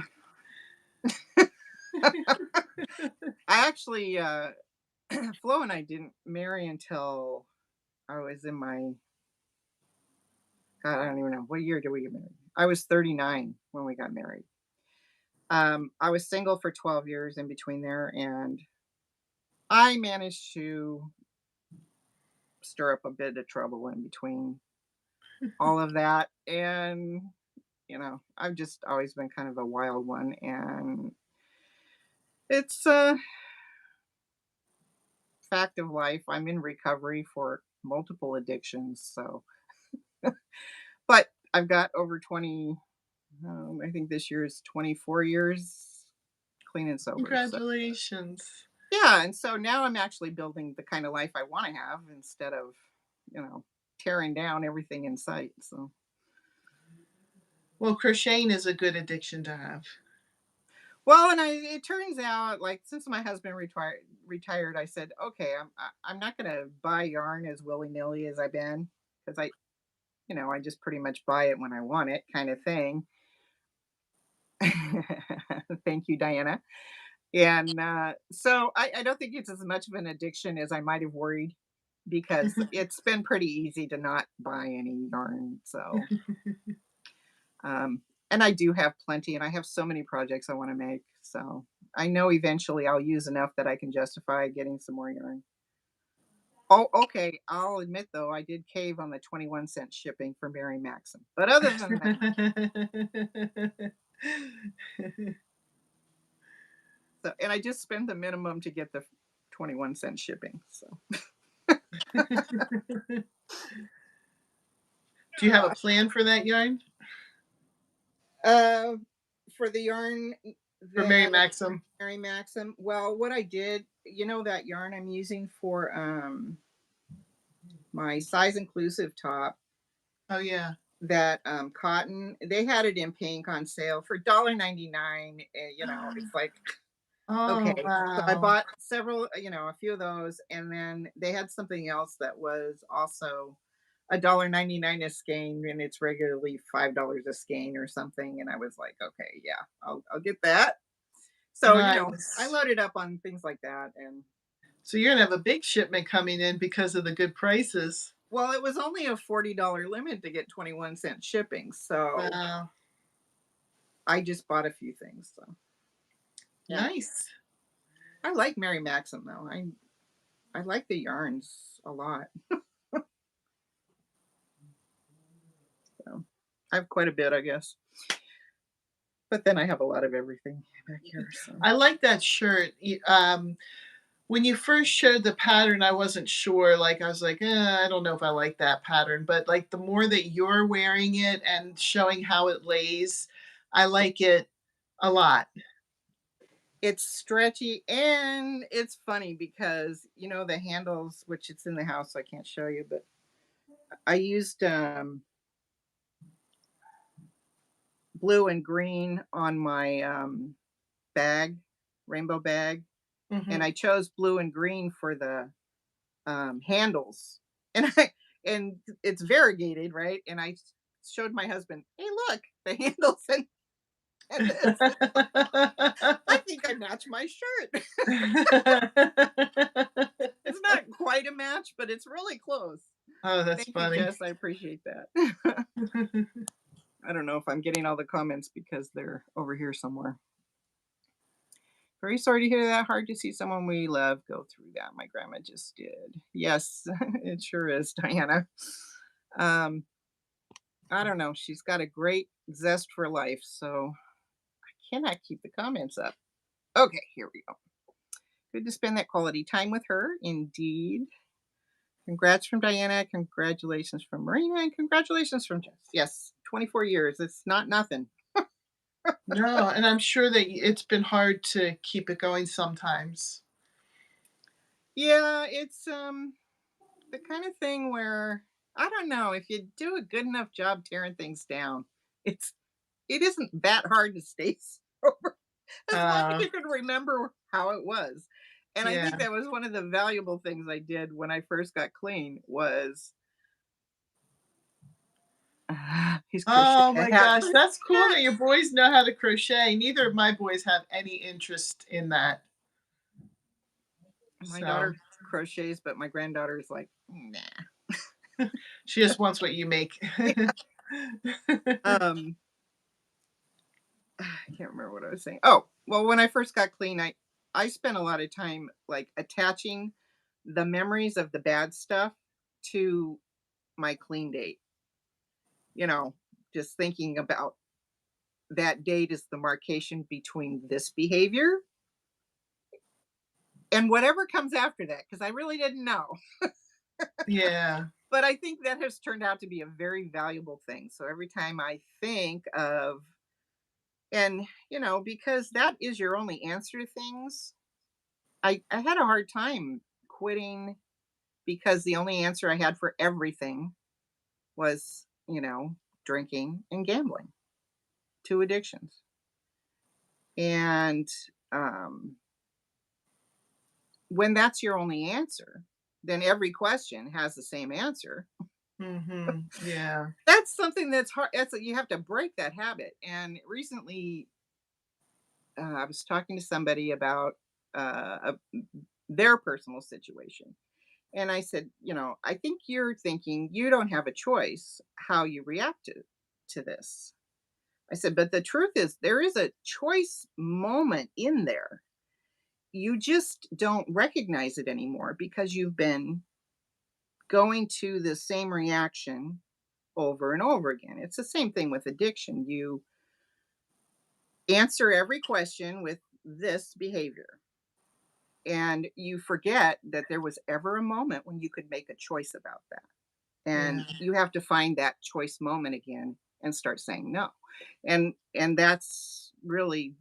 [SPEAKER 1] I actually Flo and I didn't marry until I was in my God, I don't even know what year did we get married. I was 39 when we got married. I was single for 12 years in between there, and I managed to stir up a bit of trouble in between all of that. And, I've just always been kind of a wild one. And it's a fact of life. I'm in recovery for multiple addictions. So, but I've got over 20, I think this year is 24 years clean and sober. So,
[SPEAKER 2] Congratulations.
[SPEAKER 1] yeah. And so now I'm actually building the kind of life I want to have instead of, you know, tearing down everything in sight. So,
[SPEAKER 2] Well, crocheting is a good addiction to have.
[SPEAKER 1] well, and it turns out, like, since my husband retired, I said, okay, I'm not going to buy yarn as willy nilly as I've been because I just pretty much buy it when I want it, kind of thing. Thank you, Diana. And so I don't think it's as much of an addiction as I might have worried because it's been pretty easy to not buy any yarn. So, um, and I do have plenty, and I have so many projects I want to make. So I know eventually I'll use enough that I can justify getting some more yarn. Oh, okay. I'll admit though, I did cave on the 21-cent shipping for Mary Maxim. But other than that, so and I just spent the minimum to get the 21-cent shipping. So
[SPEAKER 2] Do you have a plan for that yarn?
[SPEAKER 1] uh for the yarn
[SPEAKER 2] For Mary
[SPEAKER 1] that
[SPEAKER 2] Maxim?
[SPEAKER 1] Mary Maxim, well, what I did, that yarn I'm using for my size inclusive top,
[SPEAKER 2] Oh, yeah.
[SPEAKER 1] that cotton, they had it in pink on sale for $1.99. It's like,
[SPEAKER 2] Oh,
[SPEAKER 1] okay. So I
[SPEAKER 2] wow.
[SPEAKER 1] bought several, a few of those, and then they had something else that was also $1.99 a skein, and it's regularly $5 a skein or something. And I was like, okay, yeah, I'll get that. So, I
[SPEAKER 2] Nice.
[SPEAKER 1] loaded up on things like that. And
[SPEAKER 2] So you're gonna have a big shipment coming in because of the good prices.
[SPEAKER 1] well, it was only a $40 limit to get 21-cent shipping. So
[SPEAKER 2] Wow.
[SPEAKER 1] I just bought a few things. So yeah,
[SPEAKER 2] Nice.
[SPEAKER 1] I like Mary Maxim though. I like the yarns a lot. So I have quite a bit, I guess. But then I have a lot of everything back here. So
[SPEAKER 2] I like that shirt. When you first showed the pattern, I wasn't sure. Like, I was like, I don't know if I like that pattern. But like, the more that you're wearing it and showing how it lays, I like it a lot.
[SPEAKER 1] it's stretchy and it's funny because the handles, which it's in the house, so I can't show you, but I used blue and green on my bag, rainbow bag, and
[SPEAKER 2] Hmm.
[SPEAKER 1] I chose blue and green for the handles, and it's variegated, right? And showed my husband, "Hey, look, the handles and this." I think I match my shirt. It's not quite a match, but it's really close.
[SPEAKER 2] Oh, that's
[SPEAKER 1] Thank you,
[SPEAKER 2] funny.
[SPEAKER 1] Jess. I appreciate that. I don't know if I'm getting all the comments because they're over here somewhere. Very sorry to hear that. Hard to see someone we love go through that. My grandma just did. Yes, it sure is, Diana. Um, I don't know. She's got a great zest for life, so I cannot keep the comments up. Okay, here we go. Good to spend that quality time with her, indeed. Congrats from Diana. Congratulations from Marina. And congratulations from Jess. Yes, 24 years. It's not nothing.
[SPEAKER 2] No, and I'm sure that it's been hard to keep it going sometimes.
[SPEAKER 1] Yeah, it's the kind of thing where I don't know if you do a good enough job tearing things down. It's it isn't that hard to stay sober as long as
[SPEAKER 2] Uh,
[SPEAKER 1] you can remember how it was. And I think
[SPEAKER 2] yeah.
[SPEAKER 1] that was one of the valuable things I did when I first got clean was he's crocheting
[SPEAKER 2] Oh
[SPEAKER 1] a
[SPEAKER 2] my
[SPEAKER 1] hat
[SPEAKER 2] gosh,
[SPEAKER 1] for his
[SPEAKER 2] that's cool
[SPEAKER 1] cat.
[SPEAKER 2] that your boys know how to crochet. Neither of my boys have any interest in that.
[SPEAKER 1] My
[SPEAKER 2] So
[SPEAKER 1] daughter crochets, but my granddaughter is like, nah.
[SPEAKER 2] she just wants what you make.
[SPEAKER 1] Um, I can't remember what I was saying. Oh, well, when I first got clean, I spent a lot of time like attaching the memories of the bad stuff to my clean date. You know, just thinking about that date is the marcation between this behavior and whatever comes after that because I really didn't know.
[SPEAKER 2] Yeah.
[SPEAKER 1] But I think that has turned out to be a very valuable thing. So every time I think of and because that is your only answer to things. I had a hard time quitting because the only answer I had for everything was, drinking and gambling, two addictions. And um, when that's your only answer, then every question has the same answer.
[SPEAKER 2] Mhm. Yeah.
[SPEAKER 1] That's something that's hard. You have to break that habit. And recently, I was talking to somebody about their personal situation. And I said, I think you're thinking you don't have a choice how you react to this. I said, but the truth is, there is a choice moment in there. You just don't recognize it anymore because you've been going to the same reaction over and over again. It's the same thing with addiction. You answer every question with this behavior, and you forget that there was ever a moment when you could make a choice about that.
[SPEAKER 2] Yeah.
[SPEAKER 1] And you have to find that choice moment again and start saying no. And that's really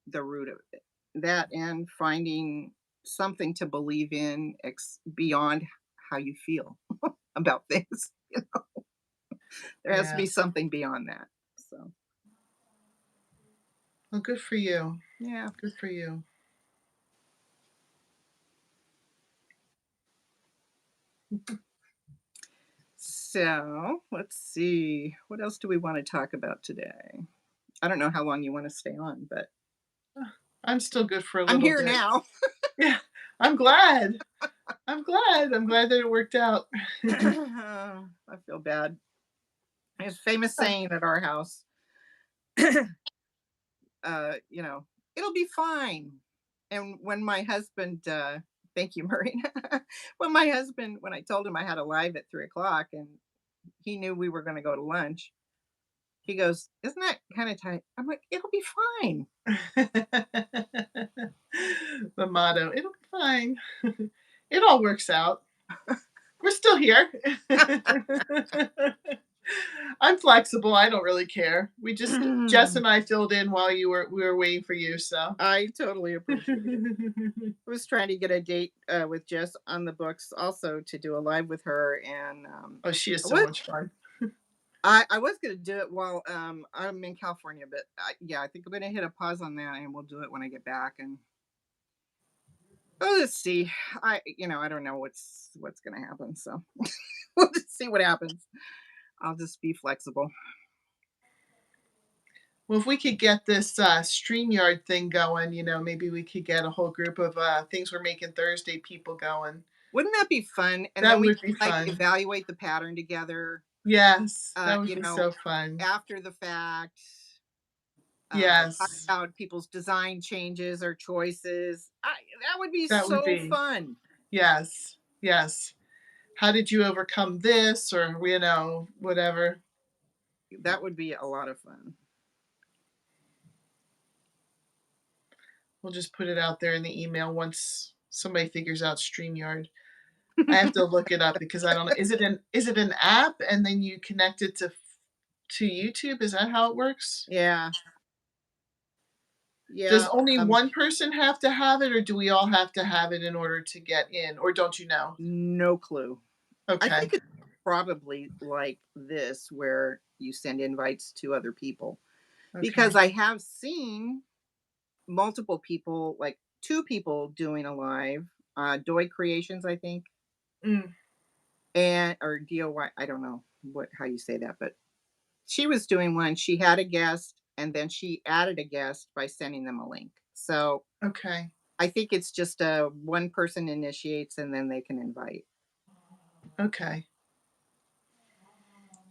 [SPEAKER 1] the root of it. That and finding something to believe in beyond how you feel about things. There has to
[SPEAKER 2] Yeah.
[SPEAKER 1] be something beyond that. So
[SPEAKER 2] Well, good for you.
[SPEAKER 1] yeah.
[SPEAKER 2] Good for you.
[SPEAKER 1] So let's see. What else do we want to talk about today? I don't know how long you want to stay on, but
[SPEAKER 2] I'm still good for a
[SPEAKER 1] I'm
[SPEAKER 2] little
[SPEAKER 1] here
[SPEAKER 2] bit.
[SPEAKER 1] now.
[SPEAKER 2] Yeah, I'm glad. I'm glad that it worked out.
[SPEAKER 1] I feel bad. There's a famous saying at our house, you know, it'll be fine. And when my husband, thank you, Murray. When I told him I had a live at 3 o'clock and he knew we were going to go to lunch, he goes, "Isn't that kind of tight?" I'm like, "It'll be fine."
[SPEAKER 2] The motto, "It'll be fine." It all works out. We're still here. I'm flexible, I don't really care. Jess and I filled in while we were waiting for you, so.
[SPEAKER 1] I totally appreciate it. I was trying to get a date with Jess on the books also to do a live with her. And
[SPEAKER 2] Oh, she is
[SPEAKER 1] I
[SPEAKER 2] so
[SPEAKER 1] was
[SPEAKER 2] much fun.
[SPEAKER 1] I was going to do it while I'm in California, but yeah, I think I'm going to hit a pause on that and we'll do it when I get back. And oh, let's see. I don't know what's going to happen, so we'll just see what happens. I'll just be flexible.
[SPEAKER 2] Well, if we could get this, StreamYard thing going, maybe we could get a whole group of, Things We're Making Thursday people going.
[SPEAKER 1] Wouldn't that be fun? And then
[SPEAKER 2] That
[SPEAKER 1] we
[SPEAKER 2] would
[SPEAKER 1] could,
[SPEAKER 2] be
[SPEAKER 1] like,
[SPEAKER 2] fun.
[SPEAKER 1] evaluate the pattern together.
[SPEAKER 2] Yes, that
[SPEAKER 1] Uh,
[SPEAKER 2] would
[SPEAKER 1] you
[SPEAKER 2] be
[SPEAKER 1] know,
[SPEAKER 2] so fun.
[SPEAKER 1] after the fact, talk
[SPEAKER 2] Yes,
[SPEAKER 1] about people's design changes or choices. That would be
[SPEAKER 2] that would
[SPEAKER 1] so
[SPEAKER 2] be.
[SPEAKER 1] fun.
[SPEAKER 2] Yes, yes. How did you overcome this, or, whatever?
[SPEAKER 1] That would be a lot of fun.
[SPEAKER 2] We'll just put it out there in the email once somebody figures out StreamYard. I have to look it up because I don't know. Is it an app and then you connect it to YouTube? Is that how it works?
[SPEAKER 1] Yeah,
[SPEAKER 2] Does
[SPEAKER 1] yeah.
[SPEAKER 2] only one person have to have it, or do we all have to have it in order to get in, or don't you know?
[SPEAKER 1] No clue. I
[SPEAKER 2] Okay.
[SPEAKER 1] think it's probably like this, where you send invites to other people, because
[SPEAKER 2] Okay.
[SPEAKER 1] I have seen multiple people, like two people doing a live, Doy Creations, I think,
[SPEAKER 2] Mm,
[SPEAKER 1] and or DOY. I don't know how you say that, but she was doing one. She had a guest, and then she added a guest by sending them a link. So
[SPEAKER 2] okay.
[SPEAKER 1] I think it's just a one person initiates, and then they can invite.
[SPEAKER 2] Okay.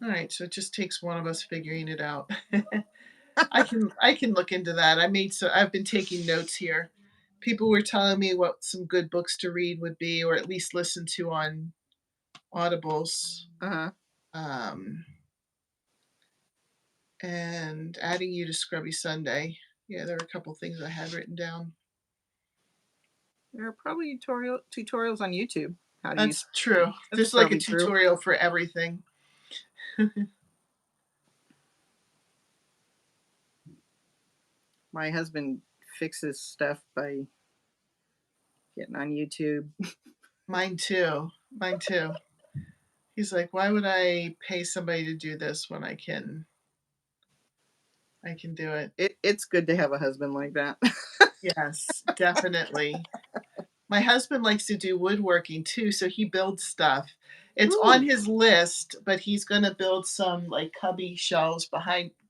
[SPEAKER 2] All right. So it just takes one of us figuring it out. I can look into that. I've been taking notes here. People were telling me what some good books to read would be, or at least listen to on Audibles.
[SPEAKER 1] Uh huh.
[SPEAKER 2] Um, and adding you to Scrubby Sunday. Yeah, there are a couple things I had written down.
[SPEAKER 1] There are probably tutorials on YouTube how to use.
[SPEAKER 2] That's true.
[SPEAKER 1] That's
[SPEAKER 2] There's like a
[SPEAKER 1] probably true.
[SPEAKER 2] tutorial for everything.
[SPEAKER 1] My husband fixes stuff by getting on YouTube.
[SPEAKER 2] Mine too. Mine too. He's like, why would I pay somebody to do this when I can do it?
[SPEAKER 1] It's good to have a husband like that.
[SPEAKER 2] Yes, definitely. My husband likes to do woodworking too, so he builds stuff. It's on
[SPEAKER 1] Ooh,
[SPEAKER 2] his list, but he's gonna build some like cubby shelves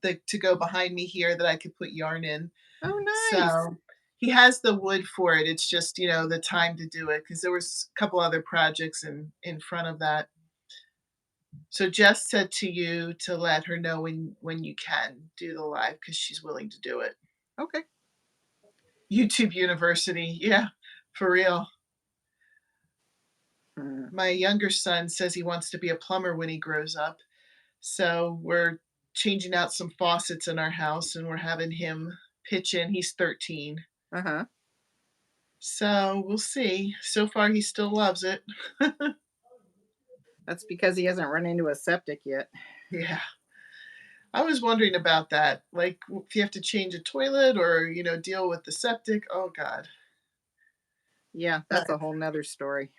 [SPEAKER 2] to go behind me here that I could put yarn in.
[SPEAKER 1] oh, nice.
[SPEAKER 2] So he has the wood for it. It's just, the time to do it because there was a couple other projects in front of that. So Jess said to you to let her know when you can do the live because she's willing to do it.
[SPEAKER 1] Okay.
[SPEAKER 2] YouTube University, yeah, for real.
[SPEAKER 1] Uh,
[SPEAKER 2] My younger son says he wants to be a plumber when he grows up. So we're changing out some faucets in our house and we're having him pitch in. He's 13.
[SPEAKER 1] huh.
[SPEAKER 2] So we'll see. So far, he still loves it.
[SPEAKER 1] That's because he hasn't run into a septic yet.
[SPEAKER 2] Yeah. I was wondering about that. Like, if you have to change a toilet or, deal with the septic. Oh, God.
[SPEAKER 1] Yeah, that's a
[SPEAKER 2] But
[SPEAKER 1] whole nother story.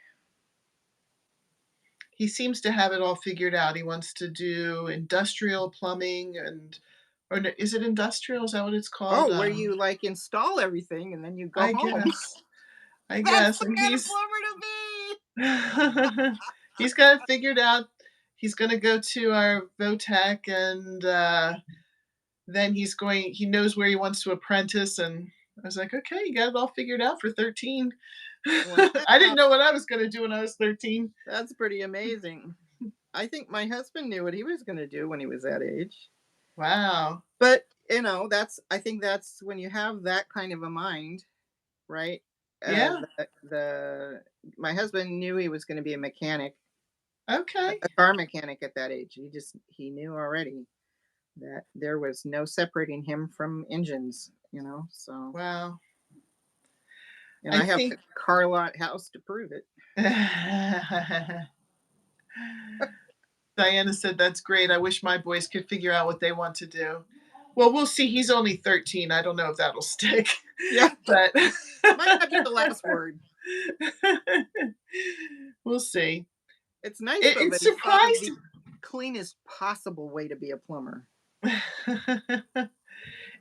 [SPEAKER 2] he seems to have it all figured out. He wants to do industrial plumbing or is it industrial? Is that what it's called?
[SPEAKER 1] Oh, where you like install everything and then you go
[SPEAKER 2] I
[SPEAKER 1] home.
[SPEAKER 2] guess. I
[SPEAKER 1] That's
[SPEAKER 2] guess.
[SPEAKER 1] the
[SPEAKER 2] And
[SPEAKER 1] kind of plumber to be.
[SPEAKER 2] he's got it figured out. He's going to go to our Votech and then he knows where he wants to apprentice and I was like, "Okay, you got it all figured out for 13." I didn't
[SPEAKER 1] Wow,
[SPEAKER 2] know what I was gonna do when I was 13.
[SPEAKER 1] that's pretty amazing. I think my husband knew what he was gonna do when he was that age.
[SPEAKER 2] Wow.
[SPEAKER 1] But, that's I think that's when you have that kind of a mind, right?
[SPEAKER 2] Yeah,
[SPEAKER 1] The my husband knew he was gonna be a mechanic,
[SPEAKER 2] okay.
[SPEAKER 1] a car mechanic at that age. He knew already that there was no separating him from engines, so
[SPEAKER 2] Wow.
[SPEAKER 1] and
[SPEAKER 2] I
[SPEAKER 1] I have a
[SPEAKER 2] think
[SPEAKER 1] car lot house to prove it.
[SPEAKER 2] Diana said, "That's great. I wish my boys could figure out what they want to do." Well, we'll see. He's only 13. I don't know if that'll stick,
[SPEAKER 1] Yeah,
[SPEAKER 2] but
[SPEAKER 1] might not be the last word.
[SPEAKER 2] we'll see.
[SPEAKER 1] It's nice
[SPEAKER 2] It,
[SPEAKER 1] though
[SPEAKER 2] it
[SPEAKER 1] that he thought of
[SPEAKER 2] surprised
[SPEAKER 1] the cleanest possible way to be a plumber.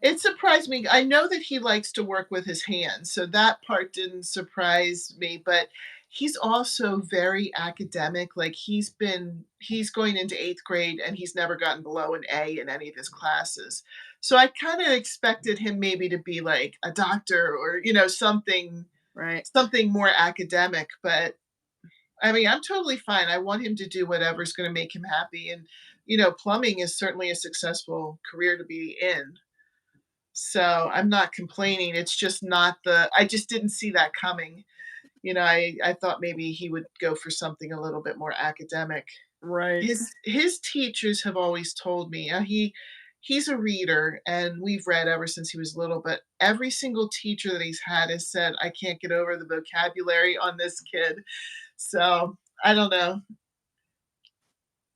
[SPEAKER 2] It surprised me. I know that he likes to work with his hands, so that part didn't surprise me, but he's also very academic. Like he's going into 8th grade and he's never gotten below an A in any of his classes. So I kind of expected him maybe to be like a doctor or,
[SPEAKER 1] Right.
[SPEAKER 2] something more academic, but I mean, I'm totally fine. I want him to do whatever's going to make him happy and plumbing is certainly a successful career to be in. So, I'm not complaining, it's just not the I just didn't see that coming. I thought maybe he would go for something a little bit more academic.
[SPEAKER 1] Right.
[SPEAKER 2] His teachers have always told me, he's a reader, and we've read ever since he was little, but every single teacher that he's had has said, "I can't get over the vocabulary on this kid." So, I don't know.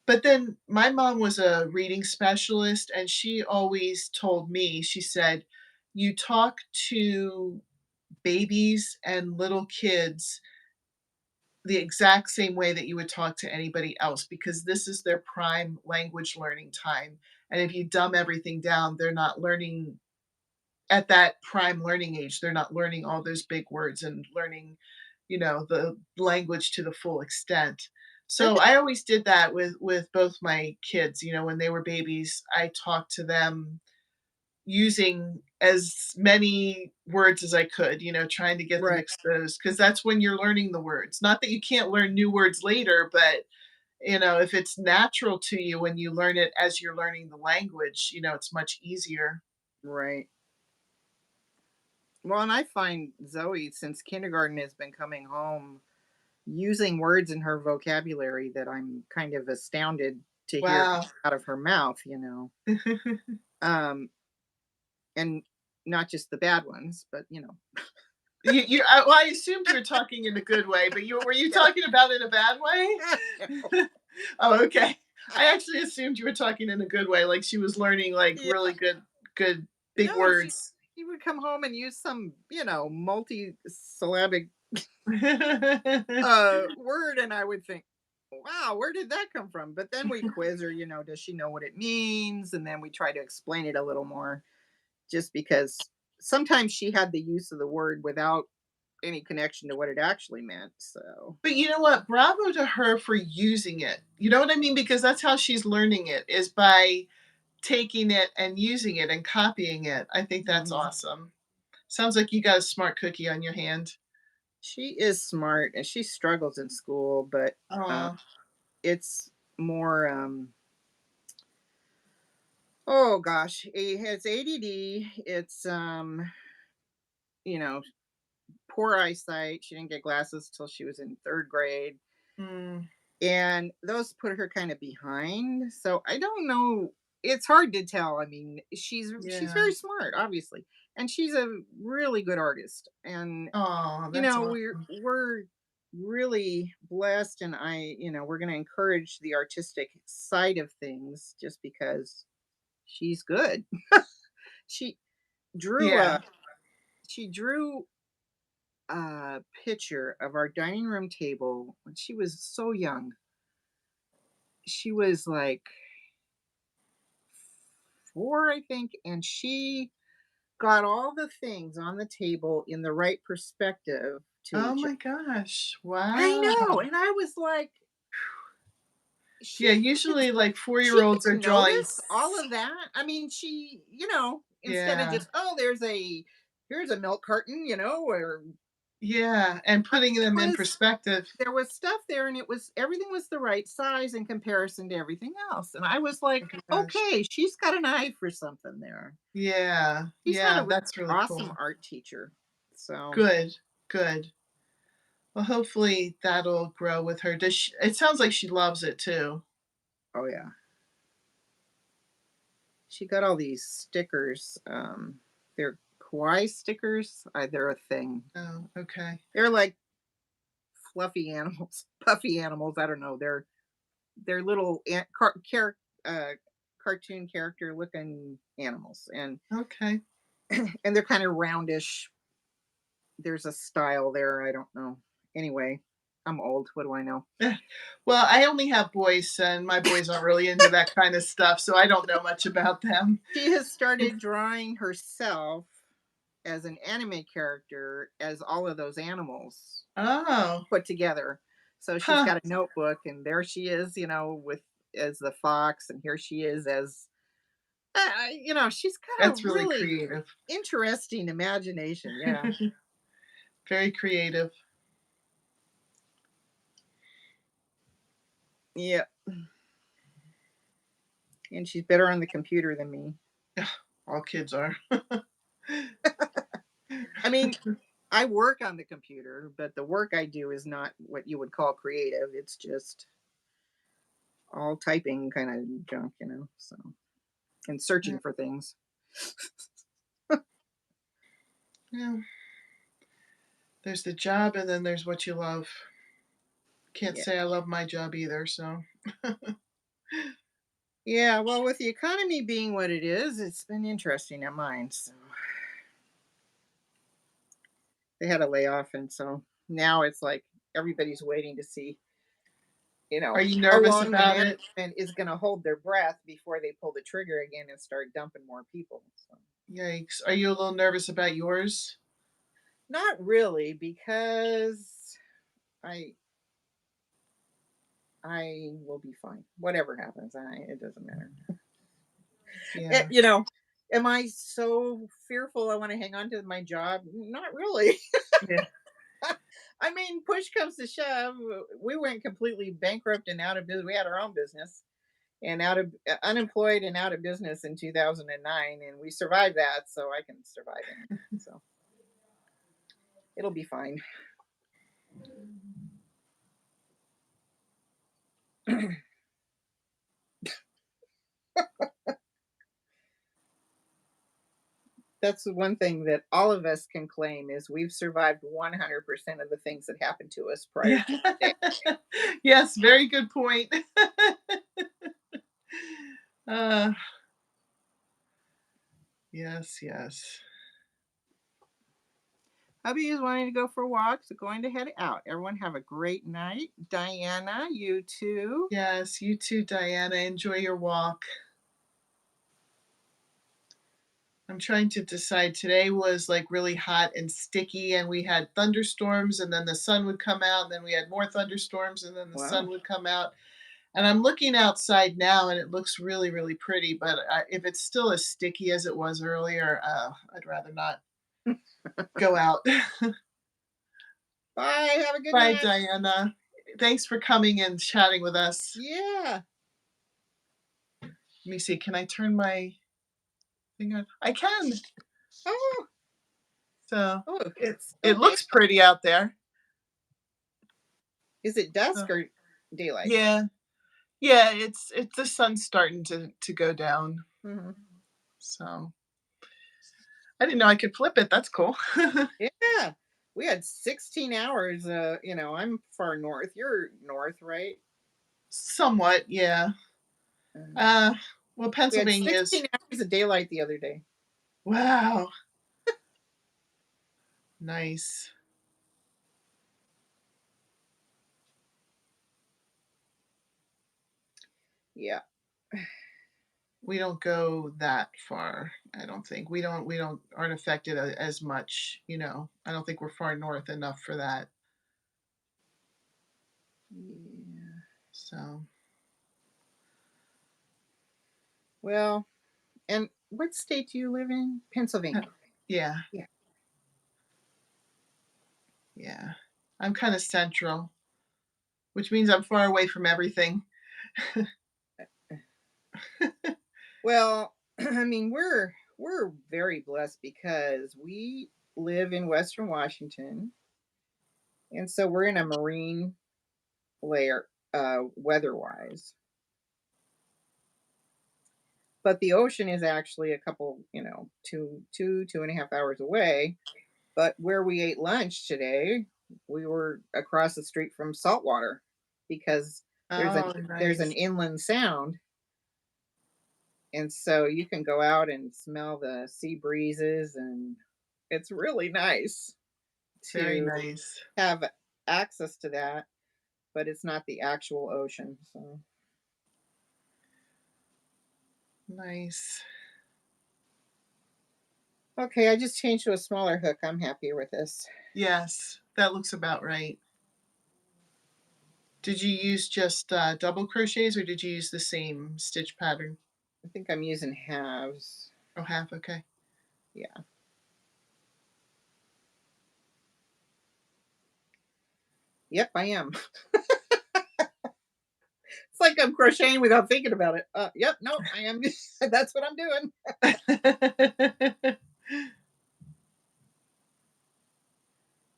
[SPEAKER 2] But then my mom was a reading specialist, and she always told me, she said, "You talk to babies and little kids the exact same way that you would talk to anybody else because this is their prime language learning time. And if you dumb everything down, they're not learning at that prime learning age. They're not learning all those big words and learning, the language to the full extent."
[SPEAKER 1] I
[SPEAKER 2] So
[SPEAKER 1] think
[SPEAKER 2] I always did that with both my kids. When they were babies, I talked to them using as many words as I could, trying to get them
[SPEAKER 1] right.
[SPEAKER 2] exposed because that's when you're learning the words. Not that you can't learn new words later, but if it's natural to you when you learn it as you're learning the language, it's much easier.
[SPEAKER 1] Right. Well, and I find Zoe, since kindergarten, has been coming home using words in her vocabulary that I'm kind of astounded to hear
[SPEAKER 2] Wow.
[SPEAKER 1] out of her mouth. Um, and not just the bad ones, but
[SPEAKER 2] Well, I assumed you were talking in a good way, but were you
[SPEAKER 1] yeah.
[SPEAKER 2] talking about in a bad way?
[SPEAKER 1] No.
[SPEAKER 2] Oh, okay. I actually assumed you were talking in a good way, like she was learning like
[SPEAKER 1] Yeah.
[SPEAKER 2] really good big
[SPEAKER 1] No,
[SPEAKER 2] words.
[SPEAKER 1] she would come home and use some, multi-syllabic word, and I would think, wow, where did that come from? But then we quiz her, does she know what it means? And then we try to explain it a little more, just because sometimes she had the use of the word without any connection to what it actually meant. So
[SPEAKER 2] But you know what? Bravo to her for using it. You know what I mean? Because that's how she's learning it is by taking it and using it and copying it. I think that's
[SPEAKER 1] mhm.
[SPEAKER 2] awesome. Sounds like you got a smart cookie on your hand.
[SPEAKER 1] She is smart and she struggles in school, but uh,
[SPEAKER 2] Oh,
[SPEAKER 1] it's more, oh gosh, it's ADD. It's, you know, poor eyesight. She didn't get glasses till she was in third grade.
[SPEAKER 2] mm,
[SPEAKER 1] And those put her kind of behind. So I don't know. It's hard to tell. I mean, she's
[SPEAKER 2] yeah.
[SPEAKER 1] very smart, obviously, and she's a really good artist. And
[SPEAKER 2] Oh, that's awesome.
[SPEAKER 1] we're really blessed, and we're going to encourage the artistic side of things just because she's good. She drew a
[SPEAKER 2] Yeah.
[SPEAKER 1] she drew a picture of our dining room table when she was so young. She was like 4, I think, and she got all the things on the table in the right perspective to
[SPEAKER 2] Oh
[SPEAKER 1] each.
[SPEAKER 2] my gosh.
[SPEAKER 1] I
[SPEAKER 2] Wow.
[SPEAKER 1] know, and I was like,
[SPEAKER 2] Yeah,
[SPEAKER 1] she
[SPEAKER 2] usually like
[SPEAKER 1] she
[SPEAKER 2] 4-year-olds are
[SPEAKER 1] can
[SPEAKER 2] drawing.
[SPEAKER 1] notice all of that. I mean, she, instead of
[SPEAKER 2] Yeah.
[SPEAKER 1] just, oh, there's a here's a milk carton, or
[SPEAKER 2] Yeah, and putting
[SPEAKER 1] it
[SPEAKER 2] them in
[SPEAKER 1] was
[SPEAKER 2] perspective.
[SPEAKER 1] there was stuff there, and everything was the right size in comparison to everything else. And I was
[SPEAKER 2] Oh
[SPEAKER 1] like,
[SPEAKER 2] my gosh.
[SPEAKER 1] okay, she's got an eye for something there.
[SPEAKER 2] Yeah,
[SPEAKER 1] She's had a
[SPEAKER 2] yeah,
[SPEAKER 1] really
[SPEAKER 2] that's really
[SPEAKER 1] awesome
[SPEAKER 2] cool.
[SPEAKER 1] art teacher. So,
[SPEAKER 2] Good, good. Well, hopefully that'll grow with her. Does she, it sounds like she loves it too.
[SPEAKER 1] oh yeah, she got all these stickers. They're kawaii stickers. They're a thing.
[SPEAKER 2] Oh, okay.
[SPEAKER 1] They're like fluffy animals, puffy animals. I don't know. They're little uh, cartoon character looking animals,
[SPEAKER 2] Okay.
[SPEAKER 1] and they're kind of roundish. There's a style there. I don't know. Anyway, I'm old. What do I know?
[SPEAKER 2] Well, I only have boys, and my boys aren't really into that kind of stuff, so I don't know much about them.
[SPEAKER 1] She has started drawing herself as an anime character as all of those animals
[SPEAKER 2] Oh,
[SPEAKER 1] put together. So she's
[SPEAKER 2] huh.
[SPEAKER 1] got a notebook, and there she is, with as the fox, and here she is as she's got a
[SPEAKER 2] That's really
[SPEAKER 1] really
[SPEAKER 2] creative.
[SPEAKER 1] interesting imagination. Yeah,
[SPEAKER 2] Very creative.
[SPEAKER 1] yeah, and she's better on the computer than me.
[SPEAKER 2] All kids are.
[SPEAKER 1] I mean, I work on the computer, but the work I do is not what you would call creative. It's just all typing kind of junk, so and
[SPEAKER 2] Yeah,
[SPEAKER 1] searching for things.
[SPEAKER 2] yeah. There's the job, and then there's what you love. Can't
[SPEAKER 1] Yeah.
[SPEAKER 2] say I love my job either, so
[SPEAKER 1] Yeah, well, with the economy being what it is, it's been interesting at mine. So they had a layoff, and so now it's like everybody's waiting to see,
[SPEAKER 2] are you
[SPEAKER 1] how
[SPEAKER 2] nervous
[SPEAKER 1] long the
[SPEAKER 2] about it?
[SPEAKER 1] management is going to hold their breath before they pull the trigger again and start dumping more people. So
[SPEAKER 2] Yikes. Are you a little nervous about yours?
[SPEAKER 1] not really, because I I will be fine. Whatever happens, it doesn't matter.
[SPEAKER 2] Yeah.
[SPEAKER 1] Am I so fearful I want to hang on to my job? Not really.
[SPEAKER 2] Yeah.
[SPEAKER 1] I mean, push comes to shove, we went completely bankrupt and out of business. We had our own business and out of unemployed and out of business in 2009, and we survived that, so I can survive anything. So it'll be fine. That's the one thing that all of us can claim is we've survived 100% of the things that happened to us prior
[SPEAKER 2] Yeah.
[SPEAKER 1] to today.
[SPEAKER 2] Yes, very good point. uh, yes, yes.
[SPEAKER 1] Hubby is wanting to go for a walk, so going to head out. Everyone have a great night. Diana, you too.
[SPEAKER 2] Yes, you too, Diana. Enjoy your walk. I'm trying to decide. Today was like really hot and sticky, and we had thunderstorms, and then the sun would come out, and then we had more thunderstorms, and then the sun
[SPEAKER 1] Wow.
[SPEAKER 2] would come out. And I'm looking outside now, and it looks really, really pretty. But if it's still as sticky as it was earlier, I'd rather not go out.
[SPEAKER 1] Bye. Have a good
[SPEAKER 2] Bye,
[SPEAKER 1] night.
[SPEAKER 2] Diana. Thanks for coming and chatting with us.
[SPEAKER 1] Yeah.
[SPEAKER 2] Let me see. Can I turn my thing on? I can.
[SPEAKER 1] Oh,
[SPEAKER 2] So
[SPEAKER 1] oh,
[SPEAKER 2] it
[SPEAKER 1] it's
[SPEAKER 2] it
[SPEAKER 1] still day.
[SPEAKER 2] looks pretty out there.
[SPEAKER 1] Is it
[SPEAKER 2] So,
[SPEAKER 1] dusk or daylight?
[SPEAKER 2] yeah, yeah. It's the sun's starting to go down.
[SPEAKER 1] Hmm.
[SPEAKER 2] So I didn't know I could flip it. That's cool.
[SPEAKER 1] Yeah. We had 16 hours. I'm far north. You're north, right?
[SPEAKER 2] Somewhat, yeah.
[SPEAKER 1] Uh,
[SPEAKER 2] Uh, well,
[SPEAKER 1] we had
[SPEAKER 2] Pennsylvania is
[SPEAKER 1] 16 hours of daylight the other day.
[SPEAKER 2] wow, nice.
[SPEAKER 1] Yeah.
[SPEAKER 2] We don't go that far. I don't think we don't aren't affected as much. I don't think we're far north enough for that.
[SPEAKER 1] Yeah.
[SPEAKER 2] So
[SPEAKER 1] Well, and what state do you live in?
[SPEAKER 2] uh,
[SPEAKER 1] Pennsylvania.
[SPEAKER 2] yeah,
[SPEAKER 1] Yeah.
[SPEAKER 2] Yeah. I'm kinda central, which means I'm far away from everything.
[SPEAKER 1] Well, I mean, we're very blessed because we live in Western Washington, and so we're in a marine layer, weather-wise. But the ocean is actually a couple, 2.5 hours away. But where we ate lunch today, we were across the street from saltwater because there's a
[SPEAKER 2] Oh,
[SPEAKER 1] there's an
[SPEAKER 2] nice.
[SPEAKER 1] inland sound, and so you can go out and smell the sea breezes, and it's really nice
[SPEAKER 2] Very
[SPEAKER 1] to
[SPEAKER 2] nice.
[SPEAKER 1] have access to that, but it's not the actual ocean. So
[SPEAKER 2] Nice.
[SPEAKER 1] okay, I just changed to a smaller hook. I'm happier with this.
[SPEAKER 2] Yes, that looks about right. Did you use just, double crochets or did you use the same stitch pattern?
[SPEAKER 1] I think I'm using halves.
[SPEAKER 2] Oh, half, okay.
[SPEAKER 1] Yeah. Yep, I am. It's like I'm crocheting without thinking about it. Yep, no, I am. That's what I'm doing.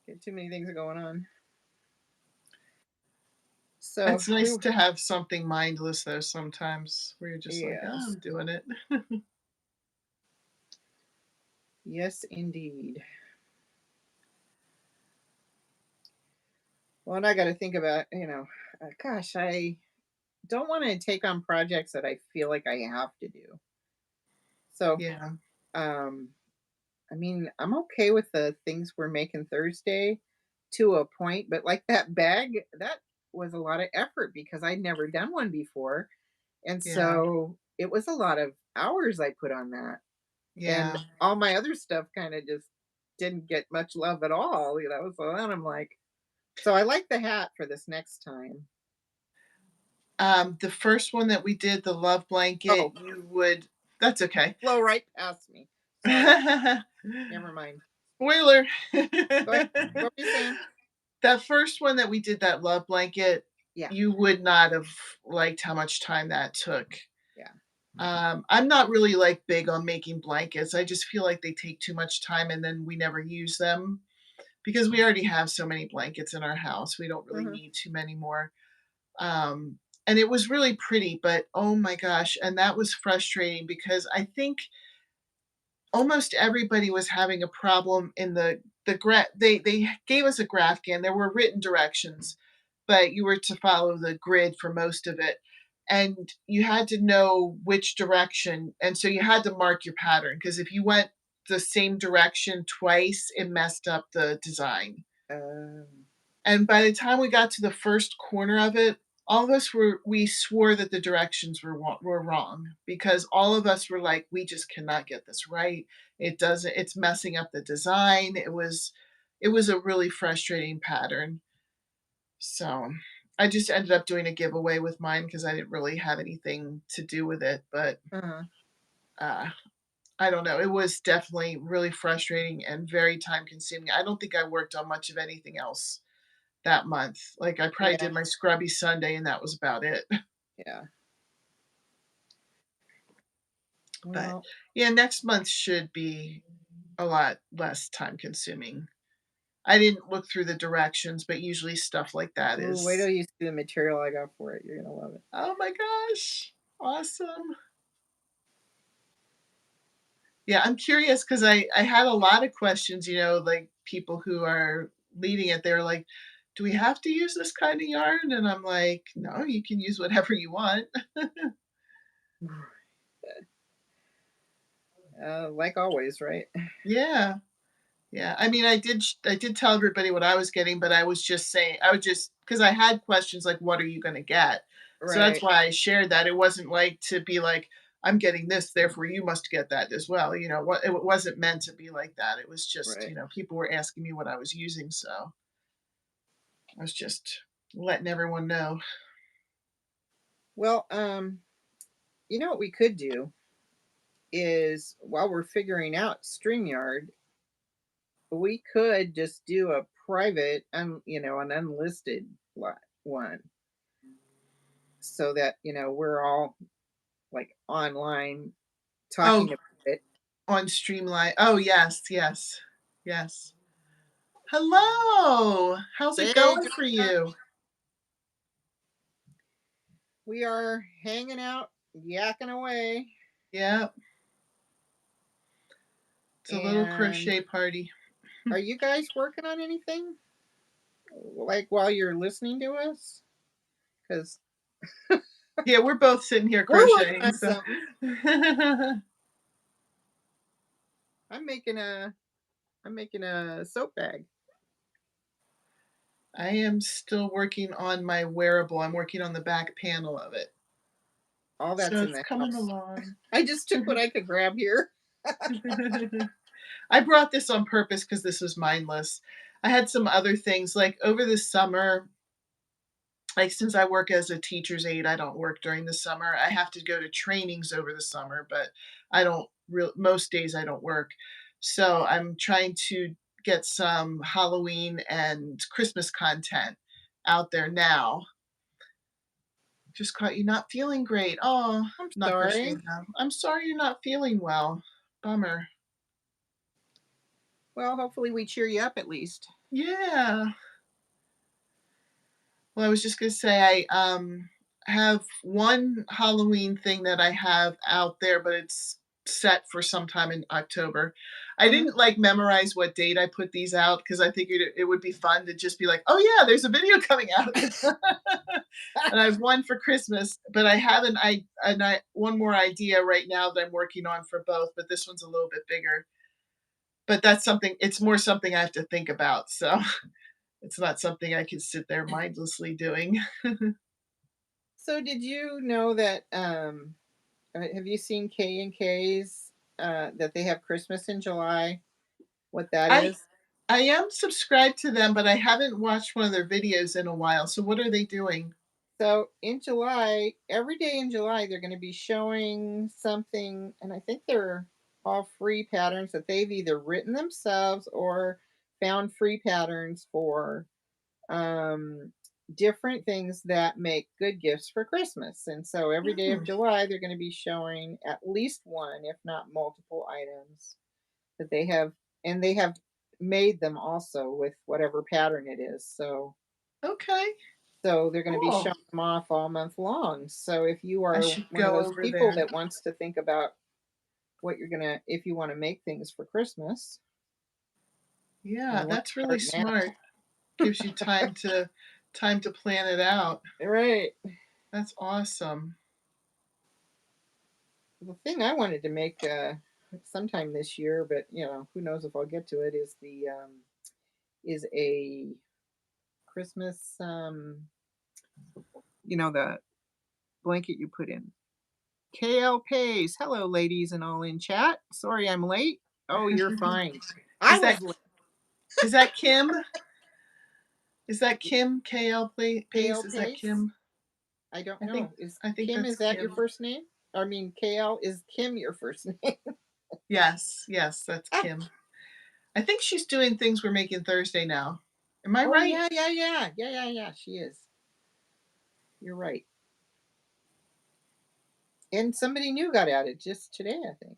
[SPEAKER 1] Get too many things going on. So
[SPEAKER 2] It's
[SPEAKER 1] we,
[SPEAKER 2] nice to have something mindless though sometimes where you're just like, "Oh,
[SPEAKER 1] yes,
[SPEAKER 2] I'm doing it."
[SPEAKER 1] yes, indeed. Well, and I got to think about, gosh, I don't want to take on projects that I feel like I have to do. So,
[SPEAKER 2] Yeah,
[SPEAKER 1] um, I mean, I'm okay with the things we're making Thursday to a point, but like that bag, that was a lot of effort because I'd never done one before. And
[SPEAKER 2] yeah,
[SPEAKER 1] so it was a lot of hours I put on that. And
[SPEAKER 2] yeah.
[SPEAKER 1] all my other stuff kind of just didn't get much love at all. So then I'm like, so I like the hat for this next time.
[SPEAKER 2] The first one that we did, the love blanket,
[SPEAKER 1] Oh,
[SPEAKER 2] you would that's okay.
[SPEAKER 1] blow right past me. Sorry. Never mind.
[SPEAKER 2] Spoiler.
[SPEAKER 1] Go ahead. What were you saying?
[SPEAKER 2] That first one that we did, that love blanket,
[SPEAKER 1] Yeah.
[SPEAKER 2] you would not have liked how much time that took.
[SPEAKER 1] Yeah.
[SPEAKER 2] I'm not really, like, big on making blankets, I just feel like they take too much time and then we never use them because we already have so many blankets in our house, we don't really
[SPEAKER 1] Uh-huh.
[SPEAKER 2] need too many more. Um, and it was really pretty, but oh my gosh, and that was frustrating because I think almost everybody was having a problem in they gave us a GraphGan, there were written directions, but you were to follow the grid for most of it, and you had to know which direction, and so you had to mark your pattern because if you went the same direction twice, it messed up the design.
[SPEAKER 1] Um,
[SPEAKER 2] And by the time we got to the first corner of it, all of us we swore that the directions were wrong because all of us were like, we just cannot get this right. It's messing up the design. It was a really frustrating pattern. So I just ended up doing a giveaway with mine because I didn't really have anything to do with it. But
[SPEAKER 1] uh-huh.
[SPEAKER 2] uh, I don't know. It was definitely really frustrating and very time consuming. I don't think I worked on much of anything else that month. Like, I probably
[SPEAKER 1] Yeah.
[SPEAKER 2] did my scrubby Sunday, and that was about it.
[SPEAKER 1] Yeah.
[SPEAKER 2] But,
[SPEAKER 1] Well,
[SPEAKER 2] yeah, next month should be a lot less time consuming. I didn't look through the directions, but usually stuff like that
[SPEAKER 1] ooh, wait till
[SPEAKER 2] is
[SPEAKER 1] you see the material I got for it. You're gonna love it.
[SPEAKER 2] oh my gosh, awesome. Yeah, I'm curious because I had a lot of questions, like, people who are leading it, they're like, "Do we have to use this kind of yarn?" And I'm like, "No, you can use whatever you want."
[SPEAKER 1] Like always, right?
[SPEAKER 2] Yeah. Yeah, I mean, I did tell everybody what I was getting, but I was just saying I was just because I had questions like, "What are you gonna get?" So that's
[SPEAKER 1] Right.
[SPEAKER 2] why I shared that. It wasn't like to be like, "I'm getting this, therefore you must get that as well." What it wasn't meant to be like that. It was just,
[SPEAKER 1] Right.
[SPEAKER 2] people were asking me what I was using, so I was just letting everyone know.
[SPEAKER 1] Well, you know what we could do is while we're figuring out StreamYard, we could just do a private and an unlisted one, so that we're all like online
[SPEAKER 2] Oh,
[SPEAKER 1] talking about it.
[SPEAKER 2] on Streamline. Oh, yes, yes, yes. Hello. How's it
[SPEAKER 1] Hey,
[SPEAKER 2] going for you?
[SPEAKER 1] we are hanging out, yakking away,
[SPEAKER 2] Yeah, it's a little
[SPEAKER 1] and
[SPEAKER 2] crochet party.
[SPEAKER 1] are you guys working on anything like while you're listening to us? Because
[SPEAKER 2] Yeah, we're both sitting here
[SPEAKER 1] we're working
[SPEAKER 2] crocheting,
[SPEAKER 1] on
[SPEAKER 2] so
[SPEAKER 1] something. I'm making a I'm making a soap bag.
[SPEAKER 2] I am still working on my wearable. I'm working on the back panel of it.
[SPEAKER 1] All
[SPEAKER 2] So
[SPEAKER 1] that's in
[SPEAKER 2] it's
[SPEAKER 1] the
[SPEAKER 2] coming
[SPEAKER 1] house.
[SPEAKER 2] along.
[SPEAKER 1] I just took what I could grab here.
[SPEAKER 2] I brought this on purpose because this was mindless. I had some other things like over the summer, like since I work as a teacher's aide, I don't work during the summer. I have to go to trainings over the summer, but I don't real most days I don't work. So I'm trying to get some Halloween and Christmas content out there now. Just caught you not feeling great. Oh,
[SPEAKER 1] I'm
[SPEAKER 2] not
[SPEAKER 1] sorry.
[SPEAKER 2] crocheting now. I'm sorry you're not feeling well. Bummer.
[SPEAKER 1] Well, hopefully we cheer you up at least.
[SPEAKER 2] Yeah. Well, I was just gonna say I have one Halloween thing that I have out there, but it's set for sometime in October. I
[SPEAKER 1] Mhm.
[SPEAKER 2] didn't like memorize what date I put these out because I figured it would be fun to just be like, oh yeah, there's a video coming out. And I have one for Christmas, but I have one more idea right now that I'm working on for both, but this one's a little bit bigger. But that's something. It's more something I have to think about. So it's not something I can sit there mindlessly doing.
[SPEAKER 1] So did you know that have you seen K and K's that they have Christmas in July? What that
[SPEAKER 2] I
[SPEAKER 1] is?
[SPEAKER 2] I am subscribed to them, but I haven't watched one of their videos in a while. So what are they doing?
[SPEAKER 1] So in July, every day in July, they're going to be showing something, and I think they're all free patterns that they've either written themselves or found free patterns for um, different things that make good gifts for Christmas. And so every day of
[SPEAKER 2] Hmm,
[SPEAKER 1] July, they're going to be showing at least one, if not multiple items that they have, and they have made them also with whatever pattern it is.
[SPEAKER 2] okay,
[SPEAKER 1] So they're going to be
[SPEAKER 2] cool.
[SPEAKER 1] showing them off all month long. So if you
[SPEAKER 2] I
[SPEAKER 1] are
[SPEAKER 2] should
[SPEAKER 1] one of
[SPEAKER 2] go
[SPEAKER 1] those
[SPEAKER 2] over
[SPEAKER 1] people
[SPEAKER 2] there.
[SPEAKER 1] that wants to think about what you're gonna, if you want to make things for Christmas,
[SPEAKER 2] Yeah,
[SPEAKER 1] you want
[SPEAKER 2] that's
[SPEAKER 1] to
[SPEAKER 2] really
[SPEAKER 1] start now.
[SPEAKER 2] smart. Gives you time to plan it out.
[SPEAKER 1] Right.
[SPEAKER 2] That's awesome.
[SPEAKER 1] The thing I wanted to make sometime this year, but who knows if I'll get to it, is a Christmas the blanket you put in. KL Pays. Hello, ladies and all in chat. Sorry I'm late. Oh, you're fine. I
[SPEAKER 2] Is
[SPEAKER 1] was
[SPEAKER 2] that
[SPEAKER 1] late.
[SPEAKER 2] is that Kim? Is that Kim KL Pace?
[SPEAKER 1] KL
[SPEAKER 2] Is that
[SPEAKER 1] Pace.
[SPEAKER 2] Kim?
[SPEAKER 1] I don't
[SPEAKER 2] I think
[SPEAKER 1] know. Is
[SPEAKER 2] I think
[SPEAKER 1] Kim,
[SPEAKER 2] that's
[SPEAKER 1] is that your
[SPEAKER 2] Kim.
[SPEAKER 1] first name? I mean, KL, is Kim your first name?
[SPEAKER 2] Yes, yes, that's Kim. I think she's doing things we're making Thursday now. Am I
[SPEAKER 1] Oh
[SPEAKER 2] right?
[SPEAKER 1] yeah, yeah, yeah, yeah, yeah, yeah. She is. You're right. And somebody new got added just today, I think,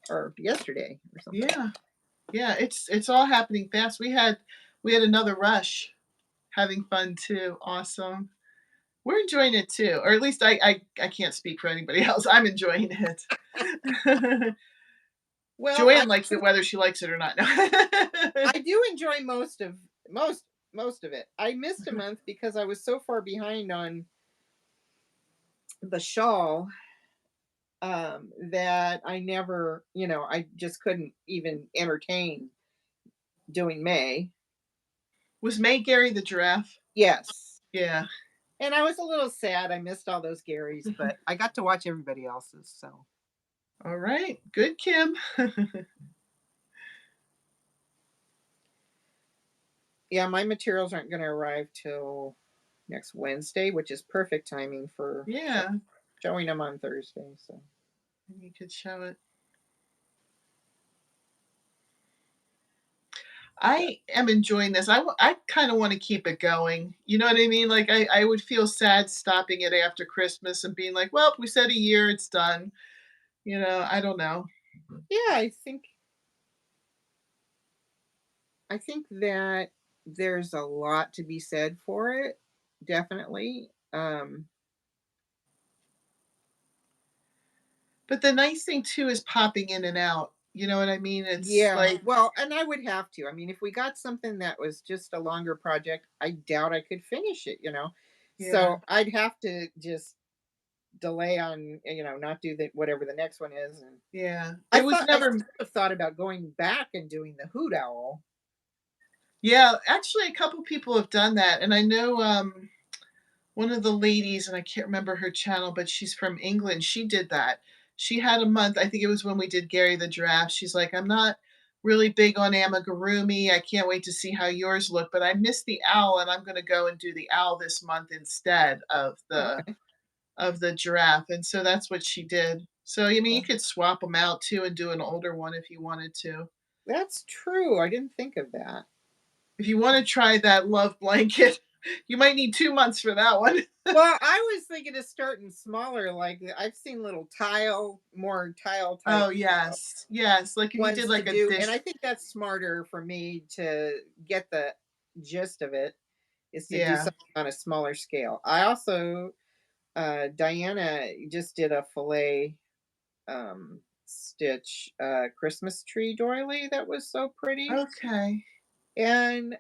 [SPEAKER 1] or yesterday, or something.
[SPEAKER 2] Yeah. Yeah, it's all happening fast. We had another rush, having fun too. Awesome. We're enjoying it too, or at least I can't speak for anybody else. I'm enjoying it.
[SPEAKER 1] Well,
[SPEAKER 2] Joanne likes it whether she likes it or not.
[SPEAKER 1] I do enjoy most most of it. I missed a month because I was so far behind on the shawl that I never, I just couldn't even entertain doing May.
[SPEAKER 2] Was May Gary the giraffe?
[SPEAKER 1] Yes.
[SPEAKER 2] Yeah.
[SPEAKER 1] And I was a little sad. I missed all those Garys, but I got to watch everybody else's. So
[SPEAKER 2] All right. Good, Kim.
[SPEAKER 1] yeah, my materials aren't going to arrive till next Wednesday, which is perfect timing for
[SPEAKER 2] Yeah.
[SPEAKER 1] showing them on Thursday. So
[SPEAKER 2] You could show it. I am enjoying this. I kinda wanna keep it going. You know what I mean? Like, I would feel sad stopping it after Christmas and being like, "Well, we said a year, it's done." You know, I don't know.
[SPEAKER 1] Yeah, I think that there's a lot to be said for it, definitely.
[SPEAKER 2] But the nice thing too is popping in and out. You know what I mean? It's
[SPEAKER 1] Yeah,
[SPEAKER 2] like
[SPEAKER 1] well, and I would have to. I mean, if we got something that was just a longer project, I doubt I could finish it, you know?
[SPEAKER 2] yeah,
[SPEAKER 1] So I'd have to just delay on, not do the whatever the next one is. And
[SPEAKER 2] yeah.
[SPEAKER 1] I
[SPEAKER 2] It was
[SPEAKER 1] thought I
[SPEAKER 2] never
[SPEAKER 1] sort of thought about going back and doing the hoot owl.
[SPEAKER 2] yeah, actually a couple people have done that, and I know, one of the ladies, and I can't remember her channel, but she's from England, she did that. She had a month, I think it was when we did Gary the Giraffe, she's like, "I'm not really big on amigurumi, I can't wait to see how yours look, but I missed the owl, and I'm gonna go and do the owl this month instead
[SPEAKER 1] Okay.
[SPEAKER 2] of the giraffe," and so that's what she did. So, I mean, you
[SPEAKER 1] Well,
[SPEAKER 2] could swap them out too and do an older one if you wanted to.
[SPEAKER 1] that's true. I didn't think of that.
[SPEAKER 2] If you wanna try that love blanket, you might need 2 months for that one.
[SPEAKER 1] Well, I was thinking of starting smaller. Like I've seen little more tile type
[SPEAKER 2] Oh, yes. Yes, like, if you did,
[SPEAKER 1] ones to
[SPEAKER 2] like, a
[SPEAKER 1] do, and
[SPEAKER 2] dish
[SPEAKER 1] I think that's smarter for me to get the gist of it, is to do
[SPEAKER 2] yeah.
[SPEAKER 1] something on a smaller scale. I also, Diana just did a fillet stitch Christmas tree doily that was so pretty.
[SPEAKER 2] Okay.
[SPEAKER 1] And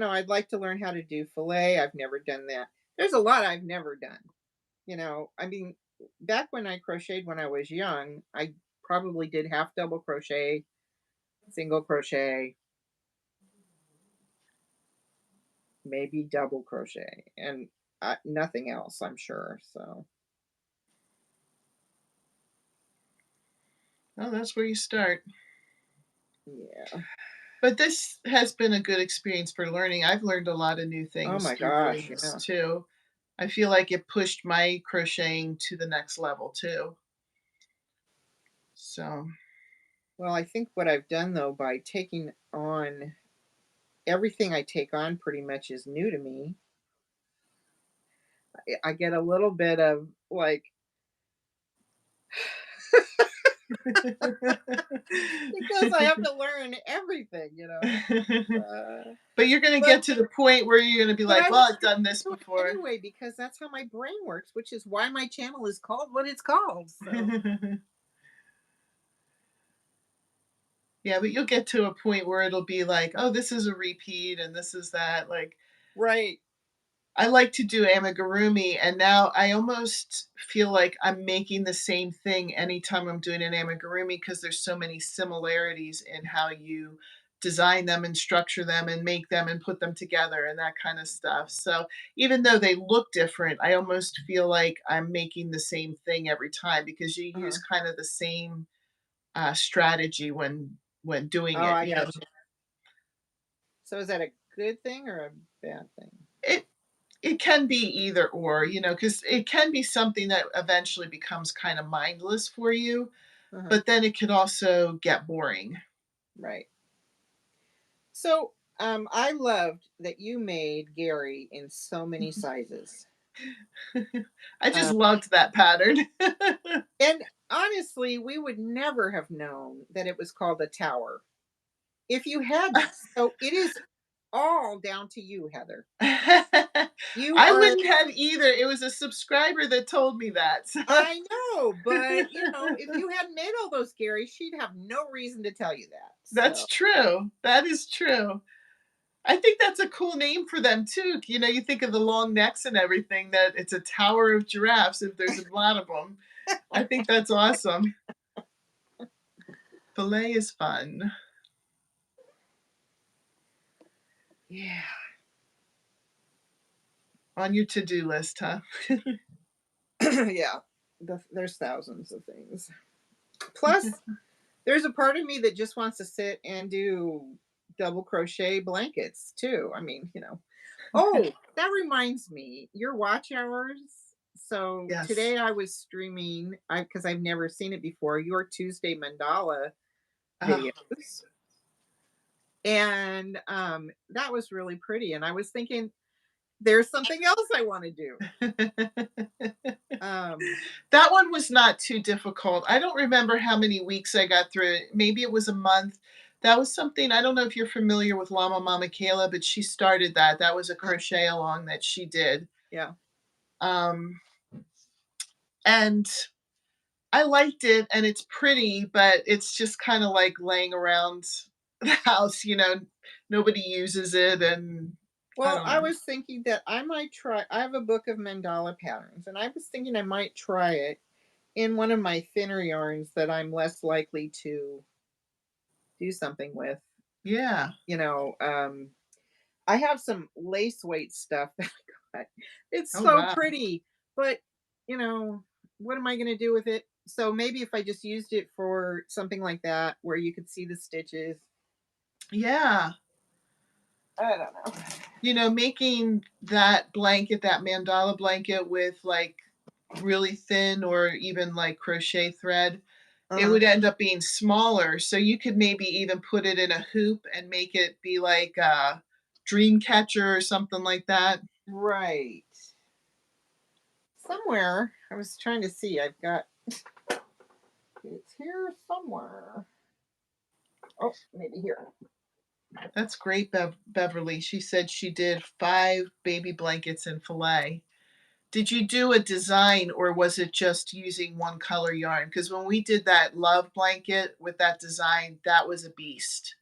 [SPEAKER 1] I'd like to learn how to do fillet. I've never done that. There's a lot I've never done. I mean, back when I crocheted when I was young, I probably did half double crochet, single crochet, maybe double crochet, and nothing else, I'm sure. So,
[SPEAKER 2] Oh, that's where you start.
[SPEAKER 1] yeah.
[SPEAKER 2] But this has been a good experience for learning. I've learned a lot of new
[SPEAKER 1] Oh
[SPEAKER 2] things
[SPEAKER 1] my
[SPEAKER 2] through doing
[SPEAKER 1] gosh,
[SPEAKER 2] this
[SPEAKER 1] yeah.
[SPEAKER 2] too. I feel like it pushed my crocheting to the next level too. So,
[SPEAKER 1] Well, I think what I've done though by taking on everything I take on pretty much is new to me. I get a little bit of like because I have to learn everything. Uh,
[SPEAKER 2] but you're gonna
[SPEAKER 1] but
[SPEAKER 2] get to the point where you're gonna be
[SPEAKER 1] but
[SPEAKER 2] like,
[SPEAKER 1] I want
[SPEAKER 2] "Well, I've
[SPEAKER 1] to
[SPEAKER 2] done this
[SPEAKER 1] do it
[SPEAKER 2] before."
[SPEAKER 1] anyway because that's how my brain works, which is why my channel is called what it's called. So
[SPEAKER 2] Yeah, but you'll get to a point where it'll be like, "Oh, this is a repeat and this is that." Like,
[SPEAKER 1] right.
[SPEAKER 2] I like to do amigurumi, and now I almost feel like I'm making the same thing anytime I'm doing an amigurumi because there's so many similarities in how you design them and structure them and make them and put them together and that kind of stuff. So even though they look different, I almost feel like I'm making the same thing every time because you use
[SPEAKER 1] Uh-huh.
[SPEAKER 2] kind of the same strategy when doing
[SPEAKER 1] Oh,
[SPEAKER 2] it.
[SPEAKER 1] I
[SPEAKER 2] You know,
[SPEAKER 1] get you. So is that a good thing or a bad thing?
[SPEAKER 2] it it can be either or, you know, because it can be something that eventually becomes kind of mindless for you,
[SPEAKER 1] Uh-huh.
[SPEAKER 2] but then it could also get boring.
[SPEAKER 1] Right. So I loved that you made Gary in so many sizes.
[SPEAKER 2] I just
[SPEAKER 1] Um,
[SPEAKER 2] loved that pattern.
[SPEAKER 1] and honestly, we would never have known that it was called a tower if you hadn't. So it is all down to you, Heather.
[SPEAKER 2] I
[SPEAKER 1] You are,
[SPEAKER 2] wouldn't have either. It was a subscriber that told me that. So
[SPEAKER 1] I know, but if you hadn't made all those Garys, she'd have no reason to tell you that.
[SPEAKER 2] that's
[SPEAKER 1] So,
[SPEAKER 2] true. That is true. I think that's a cool name for them too. You know, you think of the long necks and everything, that it's a tower of giraffes if there's a lot of them. I think that's awesome. Filet is fun.
[SPEAKER 1] yeah.
[SPEAKER 2] On your to-do list, huh?
[SPEAKER 1] Yeah. There's thousands of things. Plus, there's a part of me that just wants to sit and do double crochet blankets too. I mean, Oh, that reminds me, your watch hours. So
[SPEAKER 2] Yes.
[SPEAKER 1] today I was streaming, because I've never seen it before, your Tuesday mandala
[SPEAKER 2] Oh,
[SPEAKER 1] videos. And that was really pretty. And I was thinking, there's something else I want to do. Um,
[SPEAKER 2] That one was not too difficult. I don't remember how many weeks I got through it. Maybe it was a month. That was something I don't know if you're familiar with Llama Mama Kayla, but she started that. That was a
[SPEAKER 1] uh,
[SPEAKER 2] crochet along that she did.
[SPEAKER 1] yeah.
[SPEAKER 2] Um, and I liked it and it's pretty, but it's just kind of like laying around the house, nobody uses it and I
[SPEAKER 1] Well,
[SPEAKER 2] don't
[SPEAKER 1] I
[SPEAKER 2] know.
[SPEAKER 1] was thinking that I might try. I have a book of mandala patterns, and I was thinking I might try it in one of my thinner yarns that I'm less likely to do something with.
[SPEAKER 2] Yeah.
[SPEAKER 1] You know, I have some lace weight stuff that I got. It's
[SPEAKER 2] Oh
[SPEAKER 1] so
[SPEAKER 2] wow.
[SPEAKER 1] pretty, but you know, what am I going to do with it? So maybe if I just used it for something like that, where you could see the stitches.
[SPEAKER 2] Yeah.
[SPEAKER 1] I don't know.
[SPEAKER 2] Making that blanket, that mandala blanket with like really thin or even like crochet thread, it
[SPEAKER 1] Uh-huh.
[SPEAKER 2] would end up being smaller. So you could maybe even put it in a hoop and make it be like a dream catcher or something like that.
[SPEAKER 1] Right. Somewhere, I was trying to see. I've got it's here somewhere. Oh, maybe here.
[SPEAKER 2] That's great, Beverly. She said she did 5 baby blankets in filet. Did you do a design or was it just using one color yarn? Because when we did that love blanket with that design, that was a beast.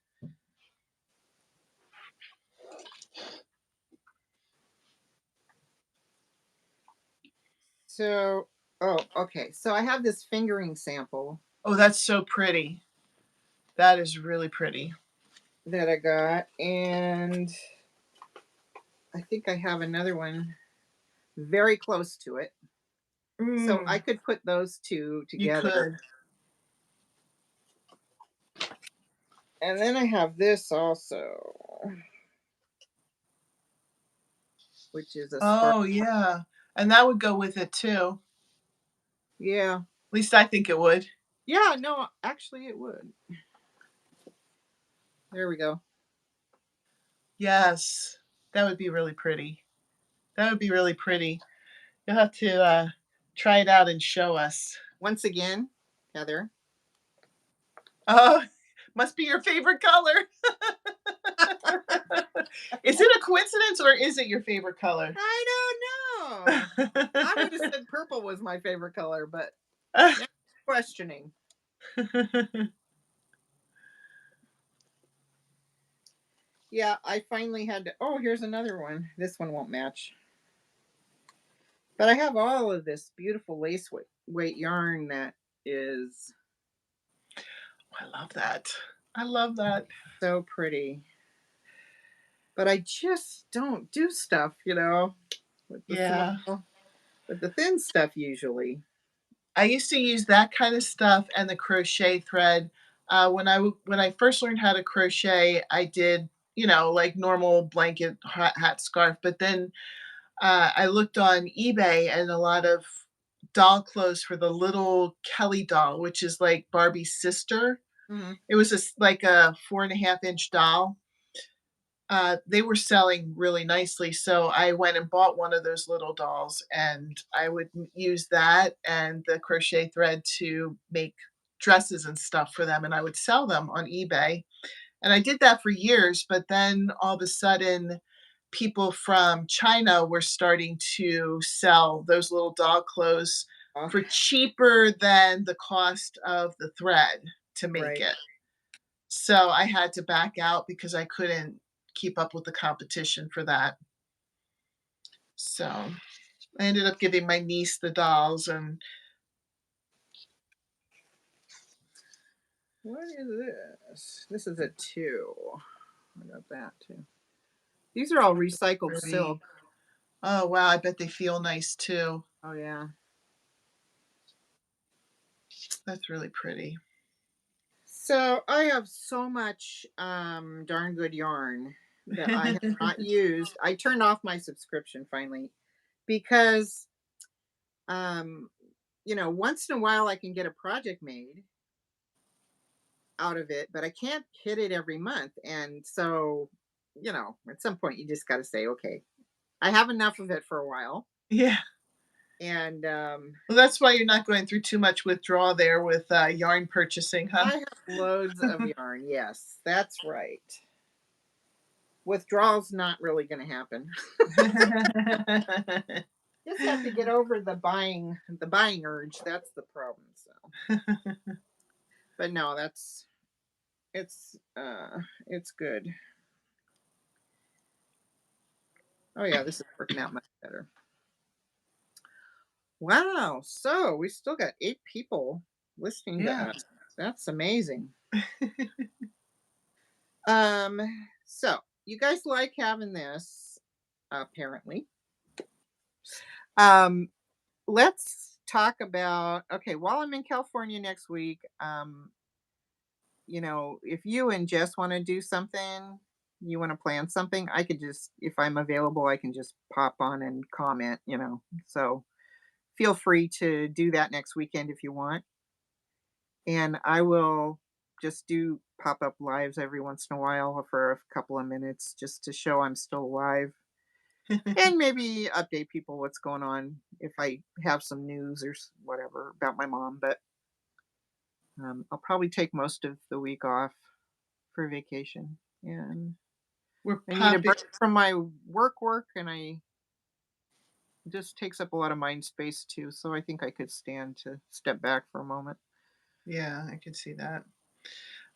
[SPEAKER 1] So, oh, okay. So I have this fingering sample
[SPEAKER 2] Oh, that's so pretty. That is really pretty.
[SPEAKER 1] that I got, and I think I have another one very close to it. So I
[SPEAKER 2] Mm,
[SPEAKER 1] could put those two
[SPEAKER 2] you
[SPEAKER 1] together.
[SPEAKER 2] could.
[SPEAKER 1] And then I have this also, which is a scarf.
[SPEAKER 2] Oh, yeah. And that would go with it too.
[SPEAKER 1] Yeah.
[SPEAKER 2] At least I think it would.
[SPEAKER 1] Yeah, no, actually it would. There we go.
[SPEAKER 2] Yes. That would be really pretty. That would be really pretty. You'll have to try it out and show us.
[SPEAKER 1] Once again, Heather.
[SPEAKER 2] Oh, must be your favorite color. Is it a coincidence or is it your favorite color?
[SPEAKER 1] I don't know. I would have said purple was my favorite color, but now I'm questioning. Yeah, I finally had to. Oh, here's another one. This one won't match. But I have all of this beautiful weight yarn that is
[SPEAKER 2] I love that. I love that.
[SPEAKER 1] so pretty. But I just don't do stuff, with the
[SPEAKER 2] Yeah.
[SPEAKER 1] small, with the thin stuff usually.
[SPEAKER 2] I used to use that kind of stuff and the crochet thread. When I first learned how to crochet, I did, like normal blanket, hat, scarf. But then I looked on eBay and a lot of doll clothes for the little Kelly doll, which is like Barbie's sister.
[SPEAKER 1] Mhm.
[SPEAKER 2] It was like a 4.5 inch doll. They were selling really nicely. So I went and bought one of those little dolls, and I would use that and the crochet thread to make dresses and stuff for them, and I would sell them on eBay. And I did that for years, but then all of a sudden, people from China were starting to sell those little doll clothes
[SPEAKER 1] Oh,
[SPEAKER 2] for cheaper than the cost of the thread to make
[SPEAKER 1] right.
[SPEAKER 2] it. So I had to back out because I couldn't keep up with the competition for that. So I ended up giving my niece the dolls and
[SPEAKER 1] What is this? This is a two. I got that too. These are all recycled silk.
[SPEAKER 2] pretty. Oh wow, I bet they feel nice too.
[SPEAKER 1] Oh yeah.
[SPEAKER 2] That's really pretty.
[SPEAKER 1] So I have so much darn good yarn that I have not used. I turned off my subscription finally because um once in a while I can get a project made out of it, but I can't hit it every month. And so, at some point you just got to say, okay, I have enough of it for a while.
[SPEAKER 2] Yeah.
[SPEAKER 1] And
[SPEAKER 2] Well, that's why you're not going through too much withdrawal there with, yarn purchasing, huh?
[SPEAKER 1] I have loads of yarn. Yes, that's right. Withdrawal's not really going to happen. Just have to get over the buying urge. That's the problem. So, but no, it's good. Oh yeah, this is working out much better. Wow. So we still got 8 people listening to
[SPEAKER 2] Yeah.
[SPEAKER 1] us. That's amazing. Um, so you guys like having this, apparently. Um, let's talk about, okay, while I'm in California next week, if you and Jess want to do something, you want to plan something, I could just, if I'm available, I can just pop on and comment. So feel free to do that next weekend if you want. And I will just do pop up lives every once in a while for a couple of minutes just to show I'm still alive and maybe update people what's going on if I have some news or whatever about my mom. But I'll probably take most of the week off for vacation. And
[SPEAKER 2] We're
[SPEAKER 1] I need a
[SPEAKER 2] popping
[SPEAKER 1] break from my work, and I it just takes up a lot of mind space too. So I think I could stand to step back for a moment.
[SPEAKER 2] Yeah, I can see that.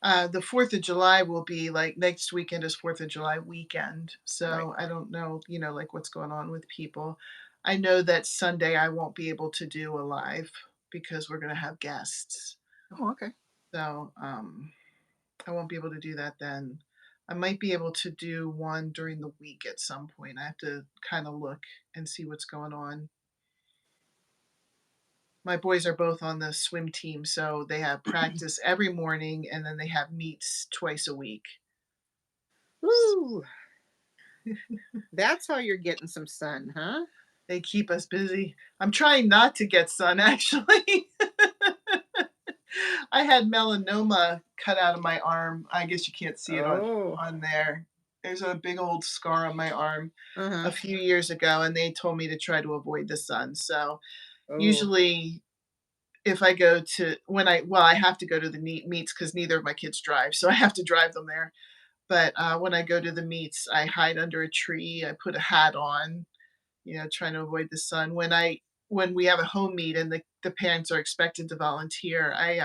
[SPEAKER 2] The 4th of July will be like next weekend is 4th of July weekend.
[SPEAKER 1] Right.
[SPEAKER 2] So I don't know, like what's going on with people. I know that Sunday I won't be able to do a live because we're going to have guests.
[SPEAKER 1] Oh, okay.
[SPEAKER 2] So I won't be able to do that then. I might be able to do one during the week at some point. I have to kind of look and see what's going on. My boys are both on the swim team, so they have practice every morning and then they have meets twice a week.
[SPEAKER 1] Woo! That's how you're getting some sun, huh?
[SPEAKER 2] They keep us busy. I'm trying not to get sun, actually. I had melanoma cut out of my arm. I guess you can't see it on
[SPEAKER 1] Oh.
[SPEAKER 2] on there. There's a big old scar on my arm a
[SPEAKER 1] Uh-huh.
[SPEAKER 2] few years ago, and they told me to try to avoid the sun. So
[SPEAKER 1] Oh.
[SPEAKER 2] usually, if I go to I have to go to the meets because neither of my kids drive, so I have to drive them there. But when I go to the meets, I hide under a tree. I put a hat on, trying to avoid the sun. When we have a home meet and the parents are expected to volunteer, I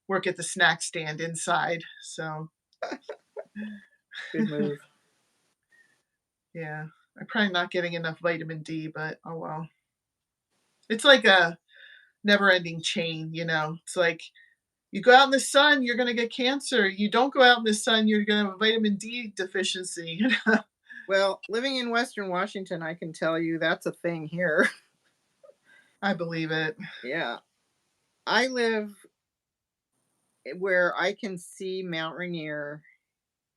[SPEAKER 2] work at the snack stand inside. So
[SPEAKER 1] Good move.
[SPEAKER 2] yeah, I'm probably not getting enough vitamin D, but oh well. It's like a never-ending chain, It's like you go out in the sun, you're gonna get cancer. You don't go out in the sun, you're gonna have a vitamin D deficiency.
[SPEAKER 1] Well, living in Western Washington, I can tell you that's a thing here.
[SPEAKER 2] I believe it.
[SPEAKER 1] Yeah. I live where I can see Mount Rainier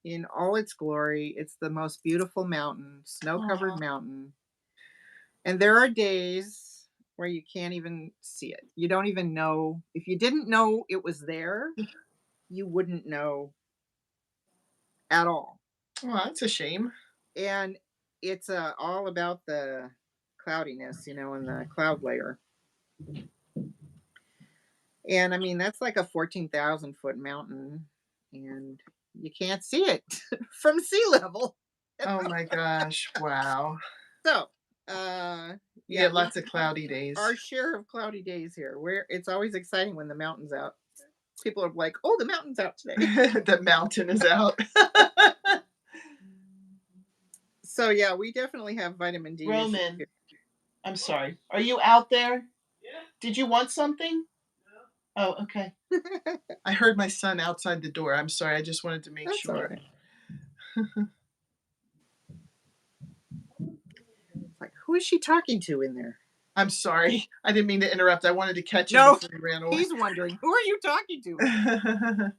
[SPEAKER 1] in all its glory. It's the most beautiful mountain, snow-covered
[SPEAKER 2] Aw.
[SPEAKER 1] mountain. And there are days where you can't even see it. You don't even know. If you didn't know it was there, you wouldn't know at all.
[SPEAKER 2] Well, that's a shame.
[SPEAKER 1] And it's all about the cloudiness, and the cloud layer. And I mean, that's like a 14,000-foot mountain, and you can't see it from sea level.
[SPEAKER 2] Oh my gosh, wow.
[SPEAKER 1] So, uh,
[SPEAKER 2] You
[SPEAKER 1] yeah,
[SPEAKER 2] get
[SPEAKER 1] we
[SPEAKER 2] lots of
[SPEAKER 1] have
[SPEAKER 2] cloudy days.
[SPEAKER 1] our share of cloudy days here. Where it's always exciting when the mountain's out. People are like, "Oh, the mountain's out today."
[SPEAKER 2] The mountain is out. Mm.
[SPEAKER 1] So yeah, we definitely have vitamin D issues
[SPEAKER 2] Roman,
[SPEAKER 1] here.
[SPEAKER 2] I'm sorry. Are you out there? Did you want something? Oh, okay. I heard my son outside the door. I'm sorry. I just wanted to make
[SPEAKER 1] That's all
[SPEAKER 2] sure.
[SPEAKER 1] right. It's like, who is she talking to in there?
[SPEAKER 2] I'm sorry. I didn't mean to interrupt. I wanted to catch him
[SPEAKER 1] No,
[SPEAKER 2] before he ran away.
[SPEAKER 1] he's wondering, who are you talking to?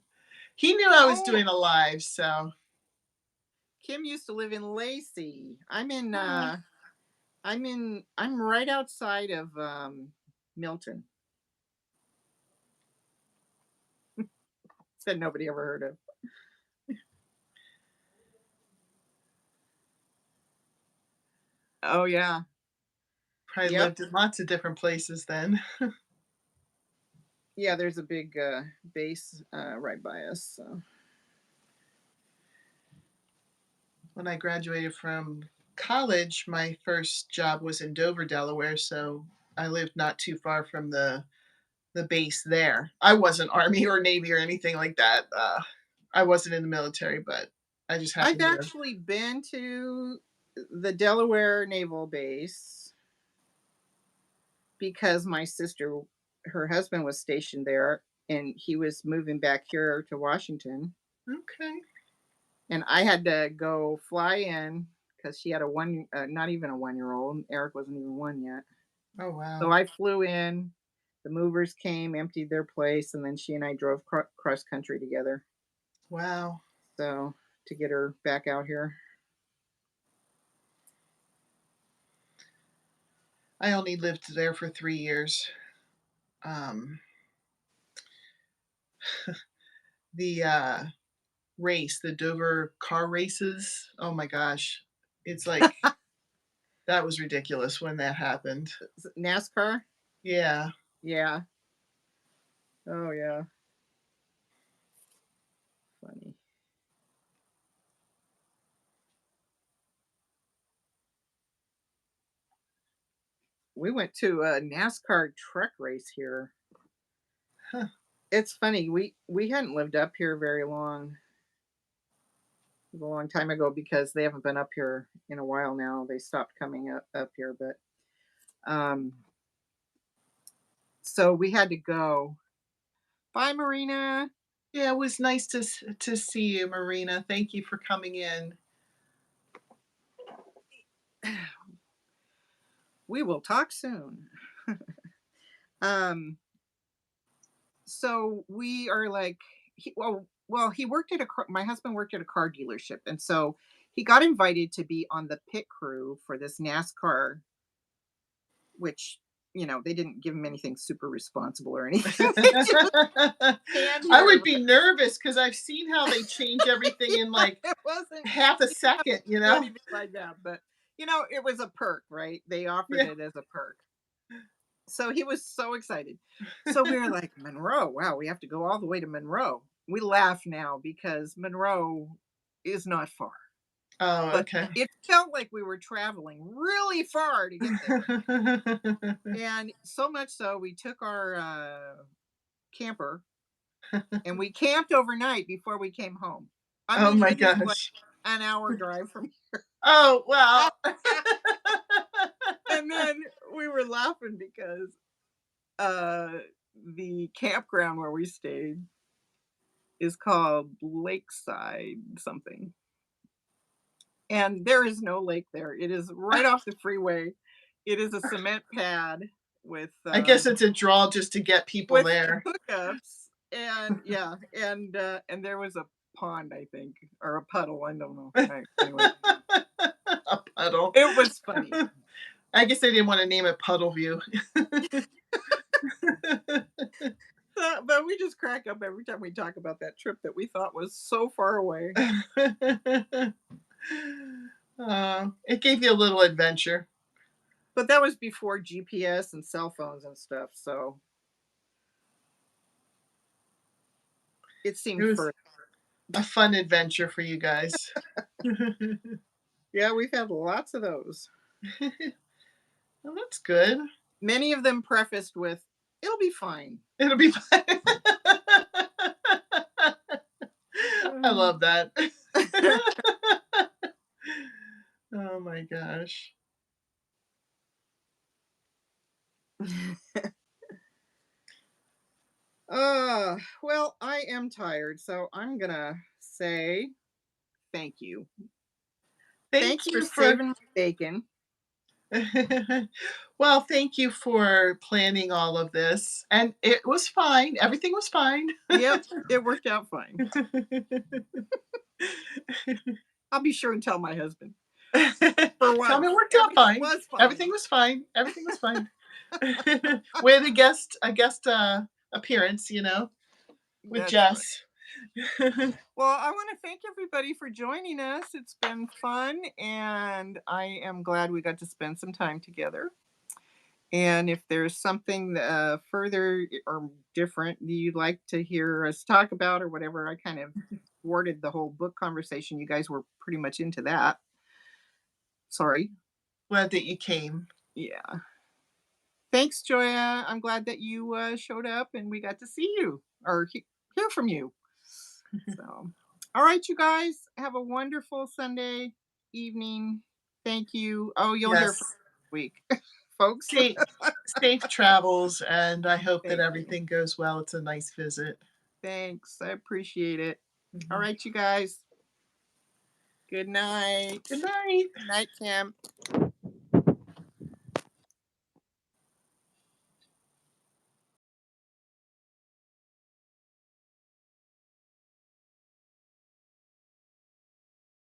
[SPEAKER 2] He knew I was
[SPEAKER 1] Oh,
[SPEAKER 2] doing a live, so.
[SPEAKER 1] Kim used to live in Lacey. I'm in
[SPEAKER 2] Oh,
[SPEAKER 1] I'm right outside of Milton. that nobody ever heard of. Oh, yeah.
[SPEAKER 2] Probably
[SPEAKER 1] Yep.
[SPEAKER 2] lived in lots of different places then.
[SPEAKER 1] Yeah, there's a big, base, right by us, so
[SPEAKER 2] When I graduated from college, my first job was in Dover, Delaware, so I lived not too far from the base there. I wasn't Army or Navy or anything like that. I wasn't in the military, but I just
[SPEAKER 1] I've
[SPEAKER 2] happened to.
[SPEAKER 1] actually been to the Delaware Naval Base because my sister her husband was stationed there, and he was moving back here to Washington,
[SPEAKER 2] Okay.
[SPEAKER 1] and I had to go fly in because she had a not even a 1-year-old. Eric wasn't even 1 yet.
[SPEAKER 2] Oh,
[SPEAKER 1] So
[SPEAKER 2] wow.
[SPEAKER 1] I flew in, the movers came, emptied their place, and then she and I drove cross country together.
[SPEAKER 2] Wow.
[SPEAKER 1] So to get her back out here.
[SPEAKER 2] I only lived there for 3 years. Um, the, race, the Dover car races, oh my gosh. It's like that was ridiculous when that happened.
[SPEAKER 1] NASCAR?
[SPEAKER 2] Yeah.
[SPEAKER 1] Yeah. Oh yeah. Funny. We went to a NASCAR truck race here.
[SPEAKER 2] Huh.
[SPEAKER 1] It's funny. We hadn't lived up here very long. It was a long time ago because they haven't been up here in a while now. They stopped coming up here, but um so we had to go. Bye, Marina.
[SPEAKER 2] Yeah, it was nice to see you, Marina. Thank you for coming in.
[SPEAKER 1] We will talk soon. um so we are like he worked at my husband worked at a car dealership, and so he got invited to be on the pit crew for this NASCAR, which they didn't give him anything super responsible or anything. They just stand
[SPEAKER 2] I
[SPEAKER 1] here.
[SPEAKER 2] would be nervous because I've seen how they change everything in
[SPEAKER 1] Yeah,
[SPEAKER 2] like
[SPEAKER 1] it wasn't
[SPEAKER 2] half a
[SPEAKER 1] he didn't have
[SPEAKER 2] second,
[SPEAKER 1] to do anything like that, but it was a perk, right? They offered
[SPEAKER 2] Yeah.
[SPEAKER 1] it as a perk. So he was so excited. So we were like, Monroe, wow, we have to go all the way to Monroe. We laugh now because Monroe is not far,
[SPEAKER 2] Oh,
[SPEAKER 1] but
[SPEAKER 2] okay.
[SPEAKER 1] it felt like we were traveling really far to get there. And so much so, we took our camper and we camped overnight before we came home. I
[SPEAKER 2] Oh
[SPEAKER 1] mean,
[SPEAKER 2] my
[SPEAKER 1] it is like
[SPEAKER 2] gosh.
[SPEAKER 1] an hour drive from here.
[SPEAKER 2] Oh,
[SPEAKER 1] Oh,
[SPEAKER 2] wow.
[SPEAKER 1] yeah. And then we were laughing because uh the campground where we stayed is called Lakeside something. And there is no lake there. It is right off the freeway. It is a cement pad with
[SPEAKER 2] I guess it's a draw just to get people
[SPEAKER 1] with
[SPEAKER 2] there.
[SPEAKER 1] hookups, and yeah, and there was a pond, I think, or a puddle, I don't know. Anyway,
[SPEAKER 2] A puddle.
[SPEAKER 1] it was funny.
[SPEAKER 2] I guess they didn't want to name it Puddle View.
[SPEAKER 1] But we just crack up every time we talk about that trip that we thought was so far away.
[SPEAKER 2] It gave you a little adventure.
[SPEAKER 1] But that was before GPS and cell phones and stuff, so it
[SPEAKER 2] It
[SPEAKER 1] seemed
[SPEAKER 2] was
[SPEAKER 1] further.
[SPEAKER 2] a fun adventure for you guys.
[SPEAKER 1] Yeah, we've had lots of those.
[SPEAKER 2] Well, that's good.
[SPEAKER 1] Many of them prefaced with, "It'll be fine."
[SPEAKER 2] It'll be fun. I
[SPEAKER 1] Um,
[SPEAKER 2] love that. Oh my gosh.
[SPEAKER 1] well, I am tired, so I'm gonna say thank you. Thank
[SPEAKER 2] Thanks
[SPEAKER 1] you
[SPEAKER 2] for
[SPEAKER 1] saving my bacon.
[SPEAKER 2] well, thank you for planning all of this. And it was fine. Everything was fine.
[SPEAKER 1] Yep, it worked out fine. I'll be sure and tell my husband. For
[SPEAKER 2] Tell me it
[SPEAKER 1] once,
[SPEAKER 2] worked out
[SPEAKER 1] everything
[SPEAKER 2] fine.
[SPEAKER 1] was fine.
[SPEAKER 2] Everything was fine. Everything was fine. We had a guest appearance, with
[SPEAKER 1] That's right.
[SPEAKER 2] Jess.
[SPEAKER 1] Well, I want to thank everybody for joining us. It's been fun, and I am glad we got to spend some time together. And if there's something further or different that you'd like to hear us talk about, or whatever, I kind of worded the whole book conversation. You guys were pretty much into that. Sorry.
[SPEAKER 2] Glad that you came.
[SPEAKER 1] Yeah. Thanks, Joya. I'm glad that you showed up and we got to see you or hear from you. So, all right, you guys, have a wonderful Sunday evening. Thank you. Oh, you'll hear from
[SPEAKER 2] Yes.
[SPEAKER 1] me next week, folks.
[SPEAKER 2] Safe safe travels, and I hope that
[SPEAKER 1] Thank you.
[SPEAKER 2] everything goes well. It's a nice visit.
[SPEAKER 1] Thanks. I appreciate it. All
[SPEAKER 2] Mhm.
[SPEAKER 1] right, you guys. Good night.
[SPEAKER 2] Good night.
[SPEAKER 1] Good night, Kim.